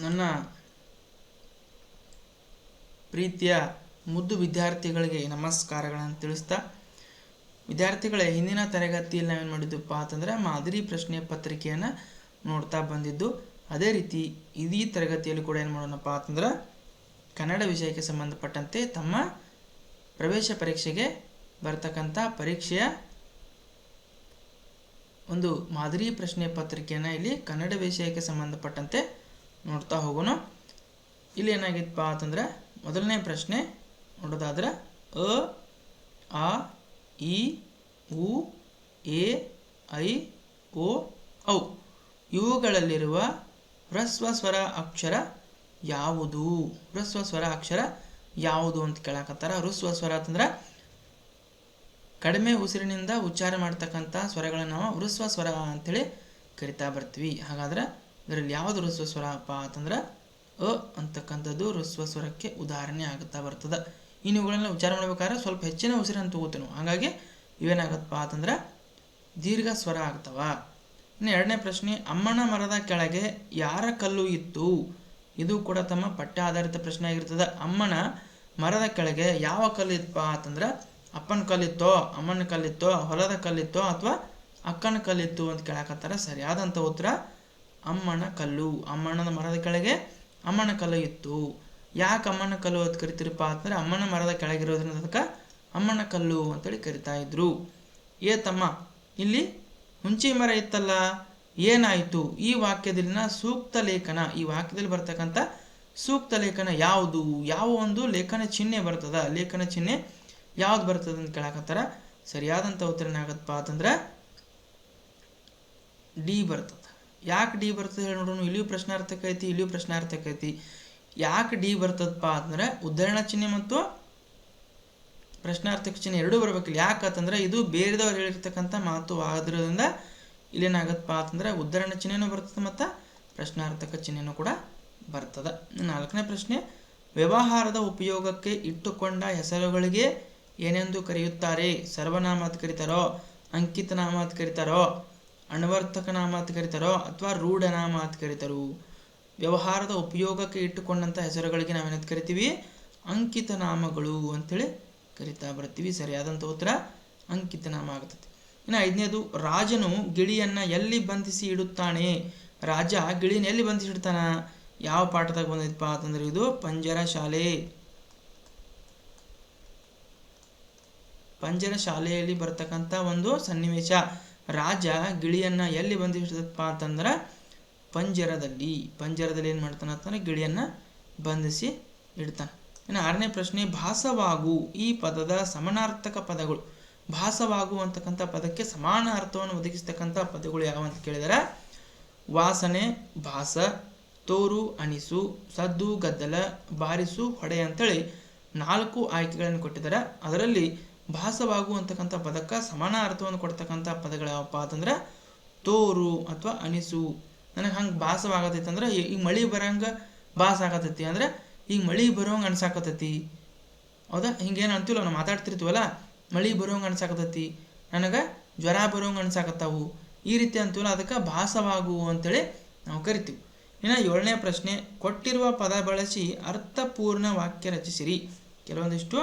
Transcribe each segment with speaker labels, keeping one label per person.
Speaker 1: ನನ್ನ ಪ್ರೀತಿಯ ಮುದ್ದು ವಿದ್ಯಾರ್ಥಿಗಳಿಗೆ ನಮಸ್ಕಾರಗಳನ್ನು ತಿಳಿಸ್ತಾ, ವಿದ್ಯಾರ್ಥಿಗಳೇ, ಹಿಂದಿನ ತರಗತಿಯಲ್ಲಿ ನಾವೇನು ಮಾಡಿದ್ದಪ್ಪ ಅಂತಂದರೆ ಮಾದರಿ ಪ್ರಶ್ನೆ ಪತ್ರಿಕೆಯನ್ನು ನೋಡ್ತಾ ಬಂದಿದ್ದು. ಅದೇ ರೀತಿ ಈ ತರಗತಿಯಲ್ಲಿ ಕೂಡ ಏನು ಮಾಡೋಣಪ್ಪ ಅಂತಂದ್ರೆ ಕನ್ನಡ ವಿಷಯಕ್ಕೆ ಸಂಬಂಧಪಟ್ಟಂತೆ ತಮ್ಮ ಪ್ರವೇಶ ಪರೀಕ್ಷೆಗೆ ಬರ್ತಕ್ಕಂಥ ಪರೀಕ್ಷೆಯ ಒಂದು ಮಾದರಿ ಪ್ರಶ್ನೆ ಪತ್ರಿಕೆಯನ್ನು ಇಲ್ಲಿ ಕನ್ನಡ ವಿಷಯಕ್ಕೆ ಸಂಬಂಧಪಟ್ಟಂತೆ ನೋಡ್ತಾ ಹೋಗೋಣ. ಇಲ್ಲಿ ಏನಾಗಿತ್ತಪ್ಪ ಅಂತಂದ್ರೆ ಮೊದಲನೇ ಪ್ರಶ್ನೆ ನೋಡೋದಾದ್ರೆ ಅ, ಆ, ಇ, ಉ, ಎ, ಐ, ಓ, ಔ ಇವುಗಳಲ್ಲಿರುವ ಹ್ರಸ್ವ ಸ್ವರ ಅಕ್ಷರ ಯಾವುದು? ಹ್ರಸ್ವ ಸ್ವರ ಅಕ್ಷರ ಯಾವುದು ಅಂತ ಕೇಳಕತ್ತಾರ. ಹ್ರಸ್ವ ಸ್ವರ ಅಂತಂದ್ರೆ ಕಡಿಮೆ ಉಸಿರಿನಿಂದ ಉಚ್ಚಾರ ಮಾಡ್ತಕ್ಕಂಥ ಸ್ವರಗಳನ್ನು ನಾವು ಹ್ರಸ್ವ ಸ್ವರ ಅಂತೇಳಿ ಕರಿತಾ ಬರ್ತೀವಿ. ಹಾಗಾದ್ರೆ ಇದರಲ್ಲಿ ಯಾವುದು ಹ್ರಸ್ವ ಸ್ವರ ಅಪ್ಪ ಅಂತಂದ್ರೆ ಅ ಅಂತಕ್ಕಂಥದ್ದು ಹ್ರಸ್ವ ಸ್ವರಕ್ಕೆ ಉದಾಹರಣೆ ಆಗುತ್ತಾ ಬರ್ತದೆ. ಇವುಗಳನ್ನ ಉಚ್ಚಾರ ಮಾಡ್ಬೇಕಾದ್ರೆ ಸ್ವಲ್ಪ ಹೆಚ್ಚಿನ ಉಸಿರನ್ನು ತಗೋತೀವಿ ನಾವು, ಹಾಗಾಗಿ ಇವೇನಾಗತ್ತಪ್ಪ ಅಂತಂದ್ರೆ ದೀರ್ಘ ಸ್ವರ ಆಗ್ತವ. ಇನ್ನು ಎರಡನೇ ಪ್ರಶ್ನೆ, ಅಮ್ಮನ ಮರದ ಕೆಳಗೆ ಯಾರ ಕಲ್ಲು ಇತ್ತು? ಇದು ಕೂಡ ತಮ್ಮ ಪಠ್ಯ ಆಧಾರಿತ ಪ್ರಶ್ನೆ ಆಗಿರ್ತದೆ. ಅಮ್ಮನ ಮರದ ಕೆಳಗೆ ಯಾವ ಕಲ್ಲು ಇತ್ತಪ್ಪ ಅಂತಂದ್ರೆ ಅಪ್ಪನ ಕಲ್ಲಿತ್ತೋ, ಅಮ್ಮನ ಕಲ್ಲಿತ್ತೋ, ಹೊಲದ ಕಲ್ಲಿತ್ತೋ ಅಥವಾ ಅಕ್ಕನ ಕಲ್ಲಿತ್ತು ಅಂತ ಕೇಳಕತ್ತಾರ. ಸರಿಯಾದಂಥ ಉತ್ತರ ಅಮ್ಮನ ಕಲ್ಲು. ಅಮ್ಮನ ಮರದ ಕೆಳಗೆ ಅಮ್ಮನ ಕಲ್ಲು ಇತ್ತು. ಯಾಕೆ ಅಮ್ಮನ ಕಲ್ಲು ಅಂತ ಕರಿತೀರಪ್ಪ ಅಂತಂದ್ರೆ ಅಮ್ಮನ ಮರದ ಕೆಳಗಿರೋದ್ರಿಂದ ಅದಕ್ಕೆ ಅಮ್ಮನ ಕಲ್ಲು ಅಂತೇಳಿ ಕರಿತಾ ಇದ್ರು. ತಮ್ಮ ಇಲ್ಲಿ ಹುಂಚಿ ಮರ ಇತ್ತಲ್ಲ, ಏನಾಯಿತು? ಈ ವಾಕ್ಯದಲ್ಲಿನ ಸೂಕ್ತ ಲೇಖನ, ಈ ವಾಕ್ಯದಲ್ಲಿ ಬರ್ತಕ್ಕಂಥ ಸೂಕ್ತ ಲೇಖನ ಯಾವುದು? ಯಾವ ಒಂದು ಲೇಖನ ಚಿಹ್ನೆ ಬರ್ತದ? ಲೇಖನ ಚಿಹ್ನೆ ಯಾವ್ದು ಬರ್ತದೆ ಅಂತ ಕೇಳಕತ್ತಾರ. ಸರಿಯಾದಂಥ ಉತ್ತರ ಏನಾಗತ್ತಪ್ಪ ಅಂತಂದ್ರೆ ಡಿ ಬರ್ತದೆ. ಯಾಕೆ ಡಿ ಬರ್ತದೆ ಹೇಳಿ ನೋಡೋಣ. ಇಲ್ಲಿಯೂ ಪ್ರಶ್ನಾರ್ಥಕ ಐತಿ, ಇಲ್ಲಿಯೂ ಪ್ರಶ್ನಾರ್ಥಕ ಐತಿ. ಯಾಕೆ ಡಿ ಬರ್ತದಪ್ಪ ಅಂತಂದ್ರೆ ಉದ್ಧರಣ ಚಿಹ್ನೆ ಮತ್ತು ಪ್ರಶ್ನಾರ್ಥಕ ಚಿಹ್ನೆ ಎರಡೂ ಬರ್ಬೇಕಿಲ್ಲ. ಯಾಕಂತಂದ್ರೆ ಇದು ಬೇರೆದವ್ರು ಹೇಳಿರ್ತಕ್ಕಂಥ ಮಾತು ಆದ್ರಿಂದ ಇಲ್ಲೇನಾಗತ್ತಪ್ಪ ಅಂತಂದ್ರೆ ಉದ್ಧರಣ ಚಿಹ್ನೆನೂ ಬರ್ತದೆ ಮತ್ತು ಪ್ರಶ್ನಾರ್ಥಕ ಚಿಹ್ನೆನೂ ಕೂಡ ಬರ್ತದೆ. ನಾಲ್ಕನೇ ಪ್ರಶ್ನೆ, ವ್ಯವಹಾರದ ಉಪಯೋಗಕ್ಕೆ ಇಟ್ಟುಕೊಂಡ ಹೆಸರುಗಳಿಗೆ ಏನೆಂದು ಕರೆಯುತ್ತಾರೆ? ಸರ್ವನಾಮ ಅಂತ ಕರೀತಾರೋ, ಅಂಕಿತ ನಾಮ ಅಂತ ಕರೀತಾರೋ, ಅನ್ವರ್ಥಕ ನಾಮ ಅಂತ ಕರೀತಾರೋ ಅಥವಾ ರೂಢನಾಮ ಅಂತ ಕರೀತಾರೋ? ವ್ಯವಹಾರದ ಉಪಯೋಗಕ್ಕೆ ಇಟ್ಟುಕೊಂಡಂಥ ಹೆಸರುಗಳಿಗೆ ನಾವೇನಂತ ಕರಿತೀವಿ? ಅಂಕಿತ ನಾಮಗಳು ಅಂತೇಳಿ ಕರಿತಾ ಬರ್ತೀವಿ. ಸರಿಯಾದಂಥ ಉತ್ತರ ಅಂಕಿತ ನಾಮ ಆಗ್ತದೆ. ಇನ್ನು ಐದನೇದು, ರಾಜನು ಗಿಳಿಯನ್ನ ಎಲ್ಲಿ ಬಂಧಿಸಿ ಇಡುತ್ತಾನೆ? ರಾಜ ಗಿಳಿನ ಎಲ್ಲಿ ಬಂಧಿಸಿ ಇಡ್ತಾನ? ಯಾವ ಪಾಠದಾಗ ಬಂದೈತಪ್ಪ ಅಂತಂದ್ರೆ ಇದು ಪಂಜರ ಶಾಲೆ. ಪಂಜರ ಶಾಲೆಯಲ್ಲಿ ಬರ್ತಕ್ಕಂಥ ಒಂದು ಸನ್ನಿವೇಶ. ರಾಜ ಗಿಳಿಯನ್ನ ಎಲ್ಲಿ ಬಂಧಿಸಿದಪ್ಪ ಅಂತಂದ್ರೆ ಪಂಜರದಲ್ಲಿ. ಪಂಜರದಲ್ಲಿ ಏನು ಮಾಡ್ತಾನೆ ಅಂತಂದ್ರೆ ಗಿಳಿಯನ್ನ ಬಂಧಿಸಿ ಇಡ್ತಾನೆ. ಇನ್ನು ಆರನೇ ಪ್ರಶ್ನೆ, ಭಾಸವಾಗು ಈ ಪದದ ಸಮಾನಾರ್ಥಕ ಪದಗಳು. ಭಾಸವಾಗು ಅಂತಕ್ಕಂಥ ಪದಕ್ಕೆ ಸಮಾನ ಅರ್ಥವನ್ನು ಒದಗಿಸ್ತಕ್ಕಂಥ ಪದಗಳು ಯಾವ ಅಂತ ಕೇಳಿದರೆ ವಾಸನೆ, ಭಾಸ, ತೋರು, ಅನಿಸು, ಸದ್ದು, ಗದ್ದಲ, ಬಾರಿಸು, ಹೊಡೆ ಅಂತೇಳಿ 4 ಆಯ್ಕೆಗಳನ್ನು ಕೊಟ್ಟಿದ್ದಾರೆ. ಅದರಲ್ಲಿ ಭಾಸವಾಗು ಅಂತಕ್ಕಂಥ ಪದಕ್ಕೆ ಸಮಾನ ಅರ್ಥವನ್ನು ಕೊಡ್ತಕ್ಕಂಥ ಪದಗಳು ಯಾವಪ್ಪ ಅಂತಂದ್ರೆ ತೋರು ಅಥವಾ ಅನಿಸು. ನನಗೆ ಹಂಗೆ ಭಾಸವಾಗತೈತಿ ಅಂದ್ರೆ ಈಗ ಮಳೆ ಬರೋಂಗೆ ಭಾಸ ಆಗತೈತಿ ಅಂದ್ರೆ ಈಗ ಮಳೆ ಬರೋಂಗೆ ಅನ್ಸಾಕತೈತಿ. ಹೌದಾ? ಹಿಂಗೇನು ಅಂತೀವಲ್ಲ, ನಾವು ಮಾತಾಡ್ತಿರ್ತೀವಲ್ಲ, ಮಳೆ ಬರೋಂಗೆ ಅನ್ಸಾಕತೈತಿ, ನನಗೆ ಜ್ವರ ಬರೋಂಗೆ ಅನ್ಸಾಕತ್ತಾವು, ಈ ರೀತಿ ಅಂತೀವಲ್ಲ, ಅದಕ್ಕೆ ಭಾಸವಾಗು ಅಂತೇಳಿ ನಾವು ಕರಿತೀವಿ. ಇನ್ನು 7ನೇ ಪ್ರಶ್ನೆ, ಕೊಟ್ಟಿರುವ ಪದ ಬಳಸಿ ಅರ್ಥಪೂರ್ಣ ವಾಕ್ಯ ರಚಿಸಿರಿ. ಕೆಲವೊಂದಿಷ್ಟು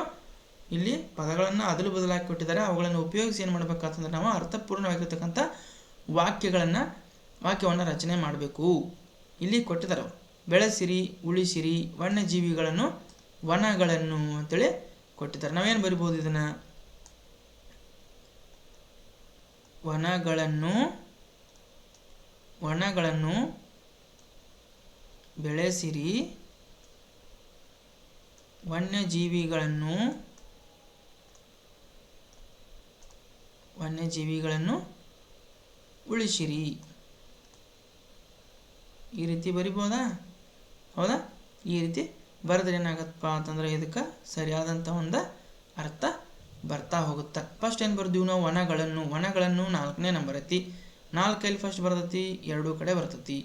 Speaker 1: ಇಲ್ಲಿ ಪದಗಳನ್ನು ಅದಲು ಬದಲಾಗಿ ಕೊಟ್ಟಿದ್ದಾರೆ. ಅವುಗಳನ್ನು ಉಪಯೋಗಿಸಿ ಏನು ಮಾಡ್ಬೇಕಂತಂದ್ರೆ ನಾವು ಅರ್ಥಪೂರ್ಣವಾಗಿರ್ತಕ್ಕಂಥ ವಾಕ್ಯವನ್ನು ರಚನೆ ಮಾಡಬೇಕು. ಇಲ್ಲಿ ಕೊಟ್ಟಿದ್ದಾರೆ, ಬೆಳೆಸಿರಿ, ಉಳಿಸಿರಿ, ವನ್ಯಜೀವಿಗಳನ್ನು, ವನಗಳನ್ನು ಅಂತೇಳಿ ಕೊಟ್ಟಿದ್ದಾರೆ. ನಾವೇನು ಬರಿಬೋದು ಇದನ್ನ? ವನಗಳನ್ನು ಬೆಳೆಸಿರಿ, ವನ್ಯಜೀವಿಗಳನ್ನು ಉಳಿಸಿರಿ. ಈ ರೀತಿ ಬರಿಬೋದಾ? ಹೌದಾ? ಈ ರೀತಿ ಬರೆದ್ರೆ ಏನಾಗತ್ತಪ್ಪ ಅಂತಂದ್ರೆ ಇದಕ್ಕೆ ಸರಿಯಾದಂಥ ಒಂದು ಅರ್ಥ ಬರ್ತಾ ಹೋಗುತ್ತೆ. ಫಸ್ಟ್ ಏನು ಬರ್ದೀವಿ ನಾವು? ವನಗಳನ್ನು 4ನೇ ನಂಬರ್ ಐತಿ. 4 ಫಸ್ಟ್ ಬರ್ತೈತಿ, 2 ಕಡೆ ಬರ್ತೈತಿ.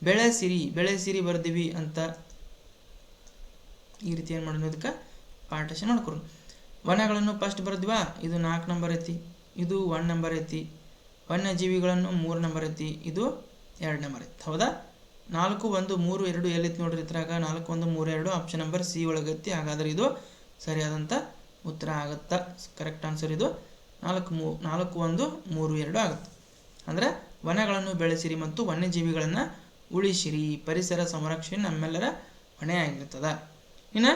Speaker 1: ಬೆಳೆಸಿರಿ ಬರ್ದೀವಿ ಅಂತ ಈ ರೀತಿ ಏನು ಮಾಡೋಣ, ಇದಕ್ಕೆ ಪಾರ್ಟಿಷನ್ ಮಾಡ್ಕೊಡು. ವನಗಳನ್ನು ಫಸ್ಟ್ ಬರ್ದ್ವಾ, ಇದು 4 ನಂಬರ್ ಐತಿ, ಇದು 1 ನಂಬರ್ ಐತಿ. ವನ್ಯಜೀವಿಗಳನ್ನು 3 ನಂಬರ್ ಐತಿ, ಇದು 2 ನಂಬರ್ ಐತಿ. ಹೌದಾ? 4 1 3 2 ಎಲ್ಲಿತ್ತು ನೋಡ್ರಿ ಇದ್ರಾಗ 4 1 3 2 ಆಪ್ಷನ್ ನಂಬರ್ ಸಿ ಒಳಗೈತಿ. ಹಾಗಾದ್ರೆ ಇದು ಸರಿಯಾದಂಥ ಉತ್ತರ ಆಗುತ್ತಾ? ಕರೆಕ್ಟ್ ಆನ್ಸರ್ ಇದು 4 1 3 2 ಆಗುತ್ತೆ. ಅಂದರೆ ವನಗಳನ್ನು ಬೆಳೆಸಿರಿ ಮತ್ತು ವನ್ಯಜೀವಿಗಳನ್ನು ಉಳಿಸಿರಿ, ಪರಿಸರ ಸಂರಕ್ಷಣೆ ನಮ್ಮೆಲ್ಲರ ಹೊಣೆಯಾಗಿರ್ತದೆ. ಇನ್ನು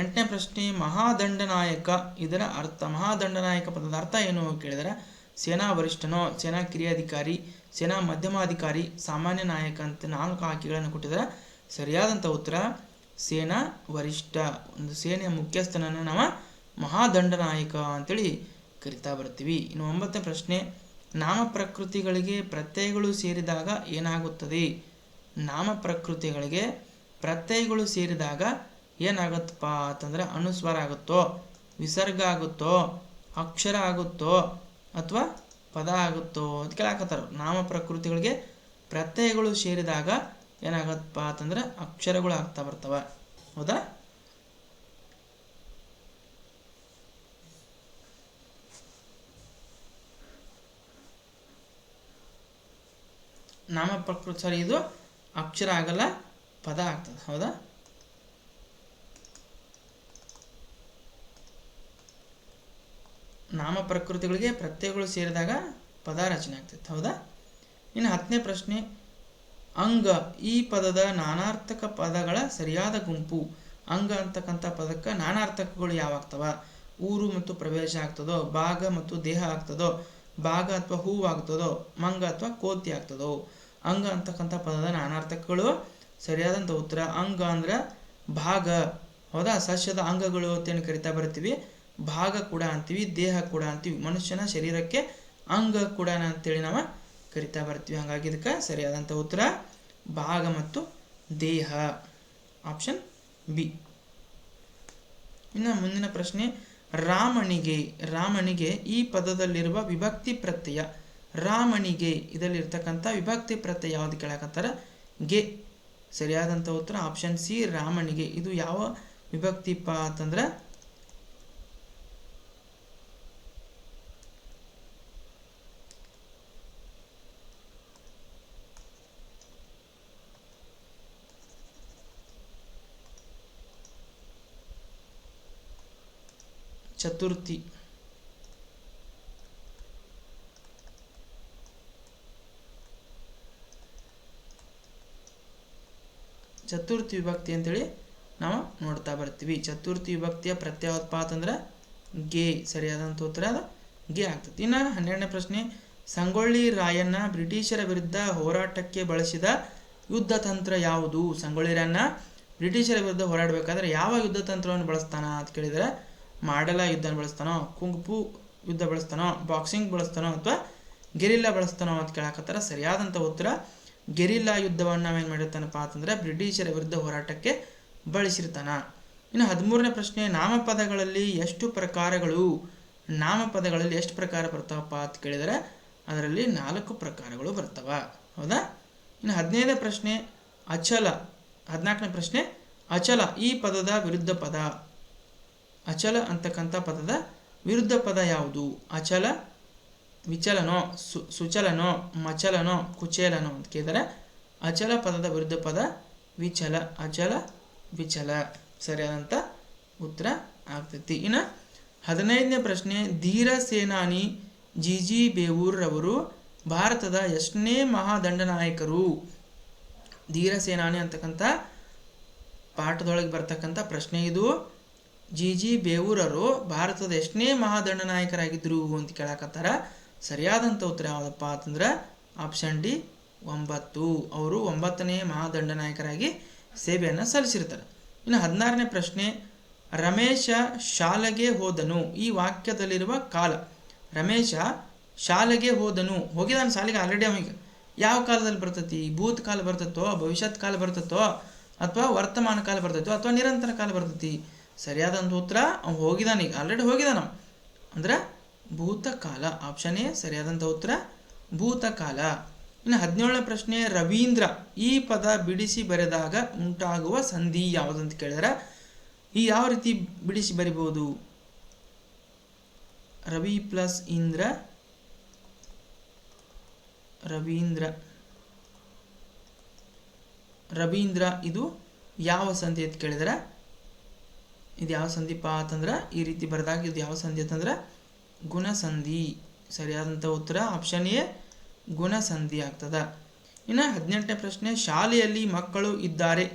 Speaker 1: 8ನೇ ಪ್ರಶ್ನೆ, ಮಹಾದಂಡನಾಯಕ ಇದರ ಅರ್ಥ. ಮಹಾದಂಡನಾಯಕ ಪದದ ಅರ್ಥ ಏನು ಕೇಳಿದರೆ, ಸೇನಾ ವರಿಷ್ಠನೋ, ಸೇನಾ ಕಿರಿಯಾಧಿಕಾರಿ, ಸೇನಾ ಮಧ್ಯಮಾಧಿಕಾರಿ, ಸಾಮಾನ್ಯ ನಾಯಕ ಅಂತ 4 ಆಯ್ಕೆಗಳನ್ನು ಕೊಟ್ಟಿದ್ದಾರೆ. ಸರಿಯಾದಂಥ ಉತ್ತರ ಸೇನಾ ವರಿಷ್ಠ. ಒಂದು ಸೇನೆಯ ಮುಖ್ಯಸ್ಥನನ್ನು ನಾವು ಮಹಾದಂಡನಾಯಕ ಅಂತೇಳಿ ಕರಿತಾ ಬರ್ತೀವಿ. ಇನ್ನು 9ನೇ ಪ್ರಶ್ನೆ, ನಾಮ ಪ್ರಕೃತಿಗಳಿಗೆ ಪ್ರತ್ಯಯಗಳು ಸೇರಿದಾಗ ಏನಾಗುತ್ತದೆ? ನಾಮ ಪ್ರಕೃತಿಗಳಿಗೆ ಪ್ರತ್ಯಯಗಳು ಸೇರಿದಾಗ ಏನಾಗುತ್ತಪ್ಪ ಅಂತಂದ್ರೆ ಅನುಸ್ವಾರ ಆಗುತ್ತೋ, ವಿಸರ್ಗ ಆಗುತ್ತೋ, ಅಕ್ಷರ ಆಗುತ್ತೋ ಅಥವಾ ಪದ ಆಗುತ್ತೋ ಅಂತ ಕೇಳಾಕತ್ತಾರ. ನಾಮ ಪ್ರಕೃತಿಗಳಿಗೆ ಪ್ರತ್ಯಯಗಳು ಸೇರಿದಾಗ ಏನಾಗತ್ತಪ್ಪ ಅಂತಂದ್ರೆ ಅಕ್ಷರಗಳು ಆಗ್ತಾ ಬರ್ತವೆ. ಹೌದಾ? ನಾಮ ಪ್ರಕೃತಿ ಸರಿ, ಇದು ಅಕ್ಷರ ಆಗಲ್ಲ, ಪದ ಆಗ್ತದೆ. ಹೌದಾ? ನಾಮ ಪ್ರಕೃತಿಗಳಿಗೆ ಪ್ರತ್ಯಯಗಳು ಸೇರಿದಾಗ ಪದ ರಚನೆ ಆಗ್ತೈತೆ. ಹೌದಾ? ಇನ್ನು 10ನೇ ಪ್ರಶ್ನೆ, ಅಂಗ ಈ ಪದದ ನಾನಾರ್ಥಕ ಪದಗಳ ಸರಿಯಾದ ಗುಂಪು. ಅಂಗ ಅಂತಕ್ಕಂಥ ಪದಕ್ಕೆ ನಾನಾರ್ಥಕಗಳು ಯಾವಾಗ್ತವ? ಊರು ಮತ್ತು ಪ್ರವೇಶ ಆಗ್ತದೋ, ಭಾಗ ಮತ್ತು ದೇಹ ಆಗ್ತದೋ, ಭಾಗ ಅಥವಾ ಹೂವು ಆಗ್ತದೋ, ಮಂಗ ಅಥವಾ ಕೋತಿ ಆಗ್ತದೋ? ಅಂಗ ಅಂತಕ್ಕಂಥ ಪದದ ನಾನಾರ್ಥಕಗಳು ಸರಿಯಾದಂಥ ಉತ್ತರ ಅಂಗ ಅಂದ್ರೆ ಭಾಗ. ಹೌದಾ? ಸಸ್ಯದ ಅಂಗಗಳು ಅಂತೇನು ಕರಿತಾ ಬರ್ತೀವಿ, ಭಾಗ ಕೂಡ ಅಂತೀವಿ, ದೇಹ ಕೂಡ ಅಂತೀವಿ. ಮನುಷ್ಯನ ಶರೀರಕ್ಕೆ ಅಂಗ ಕೂಡ ಅಂತೇಳಿ ನಾವು ಕರಿತಾ ಬರ್ತೀವಿ. ಹಾಗಾಗಿ ಇದಕ್ಕೆ ಸರಿಯಾದಂಥ ಉತ್ತರ ಭಾಗ ಮತ್ತು ದೇಹ, ಆಪ್ಷನ್ ಬಿ. ಇನ್ನು ಮುಂದಿನ ಪ್ರಶ್ನೆ, ರಾಮನಿಗೆ. ರಾಮನಿಗೆ ಈ ಪದದಲ್ಲಿರುವ ವಿಭಕ್ತಿ ಪ್ರತ್ಯಯ. ರಾಮನಿಗೆ ಇದರಲ್ಲಿರ್ತಕ್ಕಂಥ ವಿಭಕ್ತಿ ಪ್ರತ್ಯಯ ಯಾವುದು ಕೇಳಕತ್ತಾರ? ಗೆ. ಸರಿಯಾದಂಥ ಉತ್ತರ ಆಪ್ಷನ್ ಸಿ ರಾಮನಿಗೆ. ಇದು ಯಾವ ವಿಭಕ್ತಿಪ್ಪ ಅಂತಂದ್ರೆ ಚತುರ್ಥಿ. ಚತುರ್ಥಿ ವಿಭಕ್ತಿ ಅಂತೇಳಿ ನಾವು ನೋಡ್ತಾ ಬರ್ತೀವಿ. ಚತುರ್ಥಿ ವಿಭಕ್ತಿಯ ಪ್ರತ್ಯಯ ಅಂತಂದ್ರೆ ಗೆ. ಸರಿಯಾದಂಥ ಉತ್ತರ ಗೆ ಆಗ್ತದೆ. ಇನ್ನು 12ನೇ ಪ್ರಶ್ನೆ, ಸಂಗೊಳ್ಳಿ ರಾಯಣ್ಣ ಬ್ರಿಟಿಷರ ವಿರುದ್ಧ ಹೋರಾಟಕ್ಕೆ ಬಳಸಿದ ಯುದ್ಧ ತಂತ್ರ ಯಾವುದು? ಸಂಗೊಳ್ಳಿ ರಾಯಣ್ಣ ಬ್ರಿಟಿಷರ ವಿರುದ್ಧ ಹೋರಾಡಬೇಕಾದ್ರೆ ಯಾವ ಯುದ್ಧ ತಂತ್ರವನ್ನು ಬಳಸ್ತಾನ ಅಂತ ಕೇಳಿದರೆ, ಮಾಡಲ ಯುದ್ಧ ಬಳಸ್ತಾನೋ, ಕುಂಗ್ಫು ಯುದ್ಧ ಬಳಸ್ತಾನೋ, ಬಾಕ್ಸಿಂಗ್ ಬಳಸ್ತಾನೋ ಅಥವಾ ಗೆರಿಲ್ಲಾ ಬಳಸ್ತಾನೋ ಅಂತ ಕೇಳಾಕತ್ತಾರ. ಸರಿಯಾದಂಥ ಉತ್ತರ ಗೆರಿಲ್ಲಾ ಯುದ್ಧವನ್ನು ನಾವೇನು ಮಾಡಿರ್ತಾನಪ್ಪ ಅಂತಂದ್ರೆ ಬ್ರಿಟಿಷರ ವಿರುದ್ಧ ಹೋರಾಟಕ್ಕೆ ಬಳಸಿರ್ತಾನ. ಇನ್ನು 13ನೇ ಪ್ರಶ್ನೆ, ನಾಮಪದಗಳಲ್ಲಿ ಎಷ್ಟು ಪ್ರಕಾರಗಳು? ನಾಮಪದಗಳಲ್ಲಿ ಎಷ್ಟು ಪ್ರಕಾರ ಬರ್ತಾವಪ್ಪ ಅಂತ ಕೇಳಿದರೆ ಅದರಲ್ಲಿ 4 ಪ್ರಕಾರಗಳು ಬರ್ತಾವ. ಹೌದಾ? ಇನ್ನು 15ನೇ ಪ್ರಶ್ನೆ, ಅಚಲ. 14ನೇ ಪ್ರಶ್ನೆ, ಅಚಲ ಈ ಪದದ ವಿರುದ್ಧ ಪದ. ಅಚಲ ಅಂತಕ್ಕಂಥ ಪದದ ವಿರುದ್ಧ ಪದ ಯಾವುದು? ಅಚಲ, ವಿಚಲನೋ, ಸುಚಲನೋ, ಮಚಲನೋ, ಕುಚೇಲನೋ ಅಂತ ಕೇಳಿದರೆ ಅಚಲ ಪದದ ವಿರುದ್ಧ ಪದ ವಿಚಲ. ಅಚಲ, ವಿಚಲ ಸರಿಯಾದಂಥ ಉತ್ತರ ಆಗ್ತೈತಿ. ಇನ್ನು 15ನೇ ಪ್ರಶ್ನೆ, ಧೀರ ಸೇನಾನಿ ಜಿ ಬೇವೂರ್ ರವರು ಭಾರತದ ಎಷ್ಟನೇ ಮಹಾದಂಡನಾಯಕರು? ಧೀರ ಸೇನಾನಿ ಅಂತಕ್ಕಂಥ ಪಾಠದೊಳಗೆ ಬರ್ತಕ್ಕಂಥ ಪ್ರಶ್ನೆ ಇದು. ಜಿ ಬೇವೂರರು ಭಾರತದ ಎಷ್ಟನೇ ಮಹಾದಂಡನಾಯಕರಾಗಿದ್ದರು ಅಂತ ಕೇಳಕತ್ತಾರ. ಸರಿಯಾದಂಥ ಉತ್ತರ ಯಾವುದಪ್ಪ ಅಂತಂದ್ರೆ ಆಪ್ಷನ್ ಡಿ 9. ಅವರು 9ನೇ ಮಹಾದಂಡನಾಯಕರಾಗಿ ಸೇವೆಯನ್ನು ಸಲ್ಲಿಸಿರ್ತಾರೆ. ಇನ್ನು 16ನೇ ಪ್ರಶ್ನೆ, ರಮೇಶ ಶಾಲೆಗೆ ಹೋದನು ಈ ವಾಕ್ಯದಲ್ಲಿರುವ ಕಾಲ. ರಮೇಶ ಶಾಲೆಗೆ ಹೋದನು, ಹೋಗಿದಾನ ಶಾಲೆಗೆ ಆಲ್ರೆಡಿ. ಅವನಿಗೆ ಯಾವ ಕಾಲದಲ್ಲಿ ಬರ್ತೈತಿ? ಭೂತ ಕಾಲ ಬರ್ತೈತೋ, ಭವಿಷ್ಯತ್ ಕಾಲ ಬರ್ತೈತೋ, ಅಥವಾ ವರ್ತಮಾನ ಕಾಲ ಬರ್ತೈತೋ, ಅಥವಾ ನಿರಂತರ ಕಾಲ ಬರ್ತೈತಿ? ಸರಿಯಾದಂಥ ಉತ್ತರ ಅವ್ನು ಹೋಗಿದಾನೀಗ, ಆಲ್ರೆಡಿ ಹೋಗಿದಾನ ಅಂದ್ರೆ ಭೂತಕಾಲ. ಆಪ್ಷನ್ ಎ ಸರಿಯಾದಂಥ ಉತ್ತರ ಭೂತಕಾಲ. ಇನ್ನು 17ನೇ ಪ್ರಶ್ನೆ, ರವೀಂದ್ರ ಈ ಪದ ಬಿಡಿಸಿ ಬರೆದಾಗ ಉಂಟಾಗುವ ಸಂಧಿ ಯಾವುದಂತ ಕೇಳಿದ್ರೆ ಈ ಯಾವ ರೀತಿ ಬಿಡಿಸಿ ಬರಿಬಹುದು? ರವಿ ಪ್ಲಸ್ ಇಂದ್ರ, ರವೀಂದ್ರ. ರವೀಂದ್ರ ಇದು ಯಾವ ಸಂಧಿ ಅಂತ ಕೇಳಿದರೆ ಇದು ಯಾವ ಸಂಧಿಪ್ಪ ಅಂತಂದ್ರೆ ಈ ರೀತಿ ಬರೆದಾಗ ಇದು ಯಾವ ಸಂಧಿ ಅಂತಂದ್ರೆ ಗುಣಸಂಧಿ. ಸರಿಯಾದಂಥ ಉತ್ತರ ಆಪ್ಷನ್ ಎ ಗುಣಸಂಧಿ ಆಗ್ತದ. ಇನ್ನು 18ನೇ ಪ್ರಶ್ನೆ, ಶಾಲೆಯಲ್ಲಿ ಮಕ್ಕಳು ಇದ್ದಾರೆ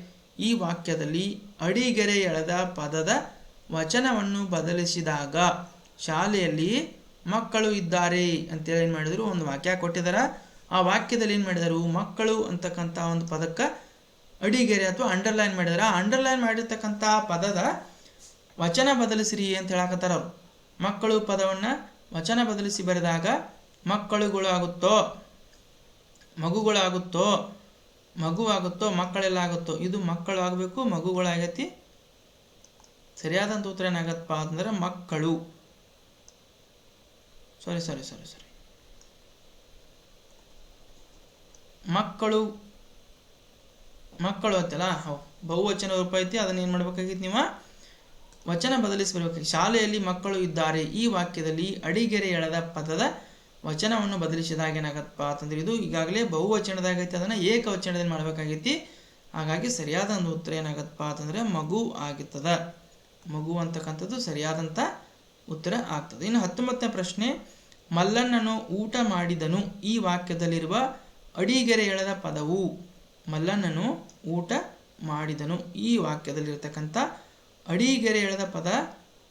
Speaker 1: ಈ ವಾಕ್ಯದಲ್ಲಿ ಅಡಿಗೆರೆ ಎಳೆದ ಪದದ ವಚನವನ್ನು ಬದಲಿಸಿದಾಗ. ಶಾಲೆಯಲ್ಲಿ ಮಕ್ಕಳು ಇದ್ದಾರೆ ಅಂತೇಳಿ ಏನು ಮಾಡಿದರು, ಒಂದು ವಾಕ್ಯ ಕೊಟ್ಟಿದ್ದಾರೆ. ಆ ವಾಕ್ಯದಲ್ಲಿ ಏನು ಮಾಡಿದರು, ಮಕ್ಕಳು ಅಂತಕ್ಕಂಥ ಒಂದು ಪದಕ್ಕೆ ಅಡಿಗೆರೆ ಅಥವಾ ಅಂಡರ್ಲೈನ್ ಮಾಡಿದಾರೆ. ಆ ಅಂಡರ್ಲೈನ್ ಮಾಡಿರ್ತಕ್ಕಂಥ ಪದದ ವಚನ ಬದಲಿಸಿರಿ ಅಂತ ಹೇಳಕತ್ತಾರ ಅವರು. ಮಕ್ಕಳು ಪದವನ್ನು ವಚನ ಬದಲಿಸಿ ಬರೆದಾಗ ಮಕ್ಕಳುಗಳಾಗುತ್ತೋ, ಮಗುಗಳಾಗುತ್ತೋ, ಮಗುವಾಗುತ್ತೋ, ಮಕ್ಕಳೆಲ್ಲ ಆಗುತ್ತೋ, ಇದು ಮಕ್ಕಳು ಆಗಬೇಕು, ಮಗುಗಳಾಗೈತಿ. ಸರಿಯಾದಂಥ ಉತ್ತರ ಏನಾಗತ್ತಪ್ಪ ಅಂತಂದ್ರೆ ಮಕ್ಕಳು. ಸಾರಿ ಮಕ್ಕಳು ಅಂತಲ್ಲ, ಬಹುವಚನ ರೂಪ ಐತಿ. ಅದನ್ನ ಏನು ಮಾಡ್ಬೇಕಾಗಿತ್ತು, ನೀವು ವಚನ ಬದಲಿಸಿ ಬರಬೇಕು. ಶಾಲೆಯಲ್ಲಿ ಮಕ್ಕಳು ಇದ್ದಾರೆ ಈ ವಾಕ್ಯದಲ್ಲಿ ಅಡಿಗೆರೆ ಎಳೆದ ಪದದ ವಚನವನ್ನು ಬದಲಿಸಿದಾಗ ಏನಾಗತ್ತಪ್ಪ ಅಂತಂದ್ರೆ ಇದು ಈಗಾಗಲೇ ಬಹುವಚನದಾಗೈತಿ, ಅದನ್ನು ಏಕವಚನದಲ್ಲಿ ಮಾಡಬೇಕಾಗೈತಿ. ಹಾಗಾಗಿ ಸರಿಯಾದ ಒಂದು ಉತ್ತರ ಏನಾಗತ್ತಪ್ಪ ಅಂತಂದ್ರೆ ಮಗು ಆಗಿರ್ತದ. ಮಗು ಅಂತಕ್ಕಂಥದ್ದು ಸರಿಯಾದಂಥ ಉತ್ತರ ಆಗ್ತದೆ. ಇನ್ನು 19ನೇ ಪ್ರಶ್ನೆ, ಮಲ್ಲಣ್ಣನು ಊಟ ಮಾಡಿದನು ಈ ವಾಕ್ಯದಲ್ಲಿರುವ ಅಡಿಗೆರೆ ಎಳೆದ ಪದವು. ಮಲ್ಲಣ್ಣನು ಊಟ ಮಾಡಿದನು ಈ ವಾಕ್ಯದಲ್ಲಿರ್ತಕ್ಕಂಥ ಅಡಿಗೆರೆ ಎಳೆದ ಪದ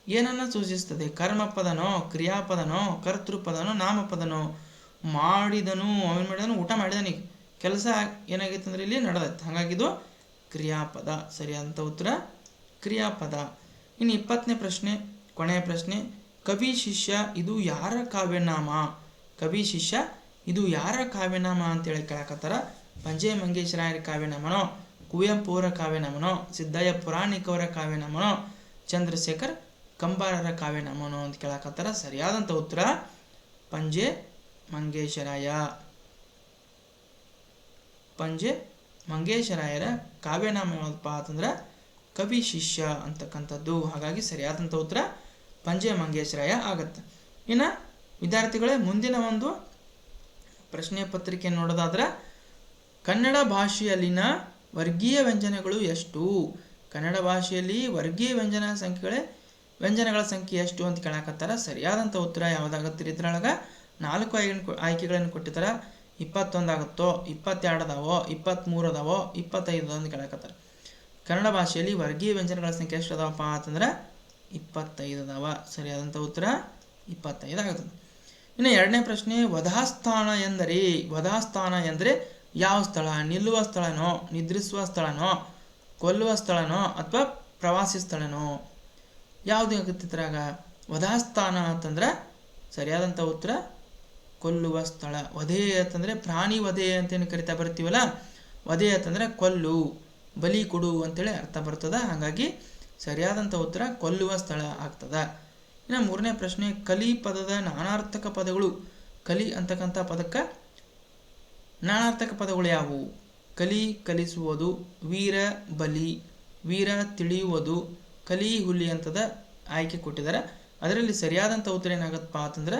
Speaker 1: ಏನನ್ನು ಸೂಚಿಸ್ತದೆ? ಕರ್ಮಪದನೋ, ಕ್ರಿಯಾಪದನೋ, ಕರ್ತೃಪದನೋ, ನಾಮಪದನೋ? ಮಾಡಿದನು, ಅವನು ಮಾಡಿದನು, ಊಟ ಮಾಡಿದನು, ಈಗ ಕೆಲಸ ಏನಾಗಿತ್ತು ಅಂದ್ರೆ ಇಲ್ಲಿ ನಡೆದೈತೆ, ಹಾಗಾಗಿ ಇದು ಕ್ರಿಯಾಪದ. ಸರಿಯಾದಂಥ ಉತ್ತರ ಕ್ರಿಯಾಪದ. ಇನ್ನು 20ನೇ ಪ್ರಶ್ನೆ, ಕೊನೆಯ ಪ್ರಶ್ನೆ, ಕವಿ ಶಿಷ್ಯ ಇದು ಯಾರ ಕಾವ್ಯನಾಮ? ಕವಿ ಶಿಷ್ಯ ಇದು ಯಾರ ಕಾವ್ಯನಾಮ ಅಂತೇಳಿ ಕೇಳಕತ್ತಾರ. ಪಂಜೆ ಮಂಗೇಶರಾಯರ ಕಾವ್ಯನಾಮನೋ, ಕುವೆಂಪು ಅವರ ಕಾವ್ಯನಾಮನೋ, ಸಿದ್ದಯ್ಯ ಪುರಾಣಿಕವರ ಕಾವ್ಯನಾಮನೋ, ಚಂದ್ರಶೇಖರ್ ಕಂಬಾರರ ಕಾವ್ಯನಾಮನೋ ಅಂತ ಕೇಳಕತ್ತಾರ. ಸರಿಯಾದಂಥ ಉತ್ತರ ಪಂಜೆ ಮಂಗೇಶರಾಯ. ಪಂಜೆ ಮಂಗೇಶರಾಯರ ಕಾವ್ಯನಾಮ ಯಾವುದಪ್ಪ ಅಂತಂದ್ರೆ ಕವಿ ಶಿಷ್ಯ ಅಂತಕ್ಕಂಥದ್ದು. ಹಾಗಾಗಿ ಸರಿಯಾದಂಥ ಉತ್ತರ ಪಂಜೆ ಮಂಗೇಶರಾಯ ಆಗತ್ತೆ. ಇನ್ನು ವಿದ್ಯಾರ್ಥಿಗಳೇ, ಮುಂದಿನ ಒಂದು ಪ್ರಶ್ನೆ ಪತ್ರಿಕೆ ನೋಡೋದಾದ್ರೆ, ಕನ್ನಡ ಭಾಷೆಯಲ್ಲಿನ ವರ್ಗೀಯ ವ್ಯಂಜನಗಳು ಎಷ್ಟು? ಕನ್ನಡ ಭಾಷೆಯಲ್ಲಿ ವರ್ಗೀಯ ವ್ಯಂಜನಗಳ ಸಂಖ್ಯೆ ಎಷ್ಟು ಅಂತ ಕೇಳಕತ್ತಾರ. ಸರಿಯಾದಂಥ ಉತ್ತರ ಯಾವುದಾಗತ್ತೆ? ಇದ್ರೊಳಗೆ 4 ಆಯ್ಕೆಗಳನ್ನು ಕೊಟ್ಟಿದ್ದಾರೆ. 21 ಆಗುತ್ತೋ, 22 ಅದಾವೋ, 23 ಅದಾವೋ, 25 ಅಂತ ಕೇಳಕತ್ತಾರ. ಕನ್ನಡ ಭಾಷೆಯಲ್ಲಿ ವರ್ಗೀಯ ವ್ಯಂಜನಗಳ ಸಂಖ್ಯೆ ಎಷ್ಟು ಅದಾವಪ್ಪ ಅಂತಂದ್ರೆ 25 ಅದಾವ. ಸರಿಯಾದಂಥ ಉತ್ತರ 25 ಆಗುತ್ತದೆ. ಇನ್ನು 2ನೇ ಪ್ರಶ್ನೆ, ವಧಾಸ್ಥಾನ ಎಂದರೆ? ವಧಾಸ್ಥಾನ ಎಂದರೆ ಯಾವ ಸ್ಥಳ? ನಿಲ್ಲುವ ಸ್ಥಳನೋ, ನಿದ್ರಿಸುವ ಸ್ಥಳನೋ, ಕೊಲ್ಲುವ ಸ್ಥಳನೋ, ಅಥವಾ ಪ್ರವಾಸಿ ಸ್ಥಳನೋ? ಯಾವುದು ಆಗುತ್ತಿದ್ರಾಗ? ವಧಾಸ್ಥಾನ ಅಂತಂದ್ರೆ ಸರಿಯಾದಂಥ ಉತ್ತರ ಕೊಲ್ಲುವ ಸ್ಥಳ. ವಧೆ ಅಂತಂದ್ರೆ ಪ್ರಾಣಿ ವಧೆ ಅಂತೇನು ಕರಿತಾ ಬರ್ತೀವಲ್ಲ, ವಧೆ ಅಂತಂದ್ರೆ ಕೊಲ್ಲು, ಬಲಿ ಕೊಡು ಅಂತೇಳಿ ಅರ್ಥ ಬರ್ತದ. ಹಾಗಾಗಿ ಸರಿಯಾದಂಥ ಉತ್ತರ ಕೊಲ್ಲುವ ಸ್ಥಳ ಆಗ್ತದ. ಇನ್ನು 3ನೇ ಪ್ರಶ್ನೆ, ಕಲಿ ಪದದ ನಾನಾರ್ಥಕ ಪದಗಳು. ಕಲಿ ಅಂತಕ್ಕಂಥ ಪದಕ್ಕೆ ನಾನಾರ್ಥಕ ಪದಗಳು ಯಾವುವು? ಕಲಿ ಕಲಿಸುವುದು, ವೀರ ಬಲಿ, ವೀರ ತಿಳಿಯುವುದು, ಕಲಿ ಹುಲಿ ಅಂತದ ಆಯ್ಕೆ ಕೊಟ್ಟಿದ್ದಾರೆ. ಅದರಲ್ಲಿ ಸರಿಯಾದಂಥ ಉತ್ತರ ಏನಾಗತ್ತಪ್ಪ ಅಂತಂದ್ರೆ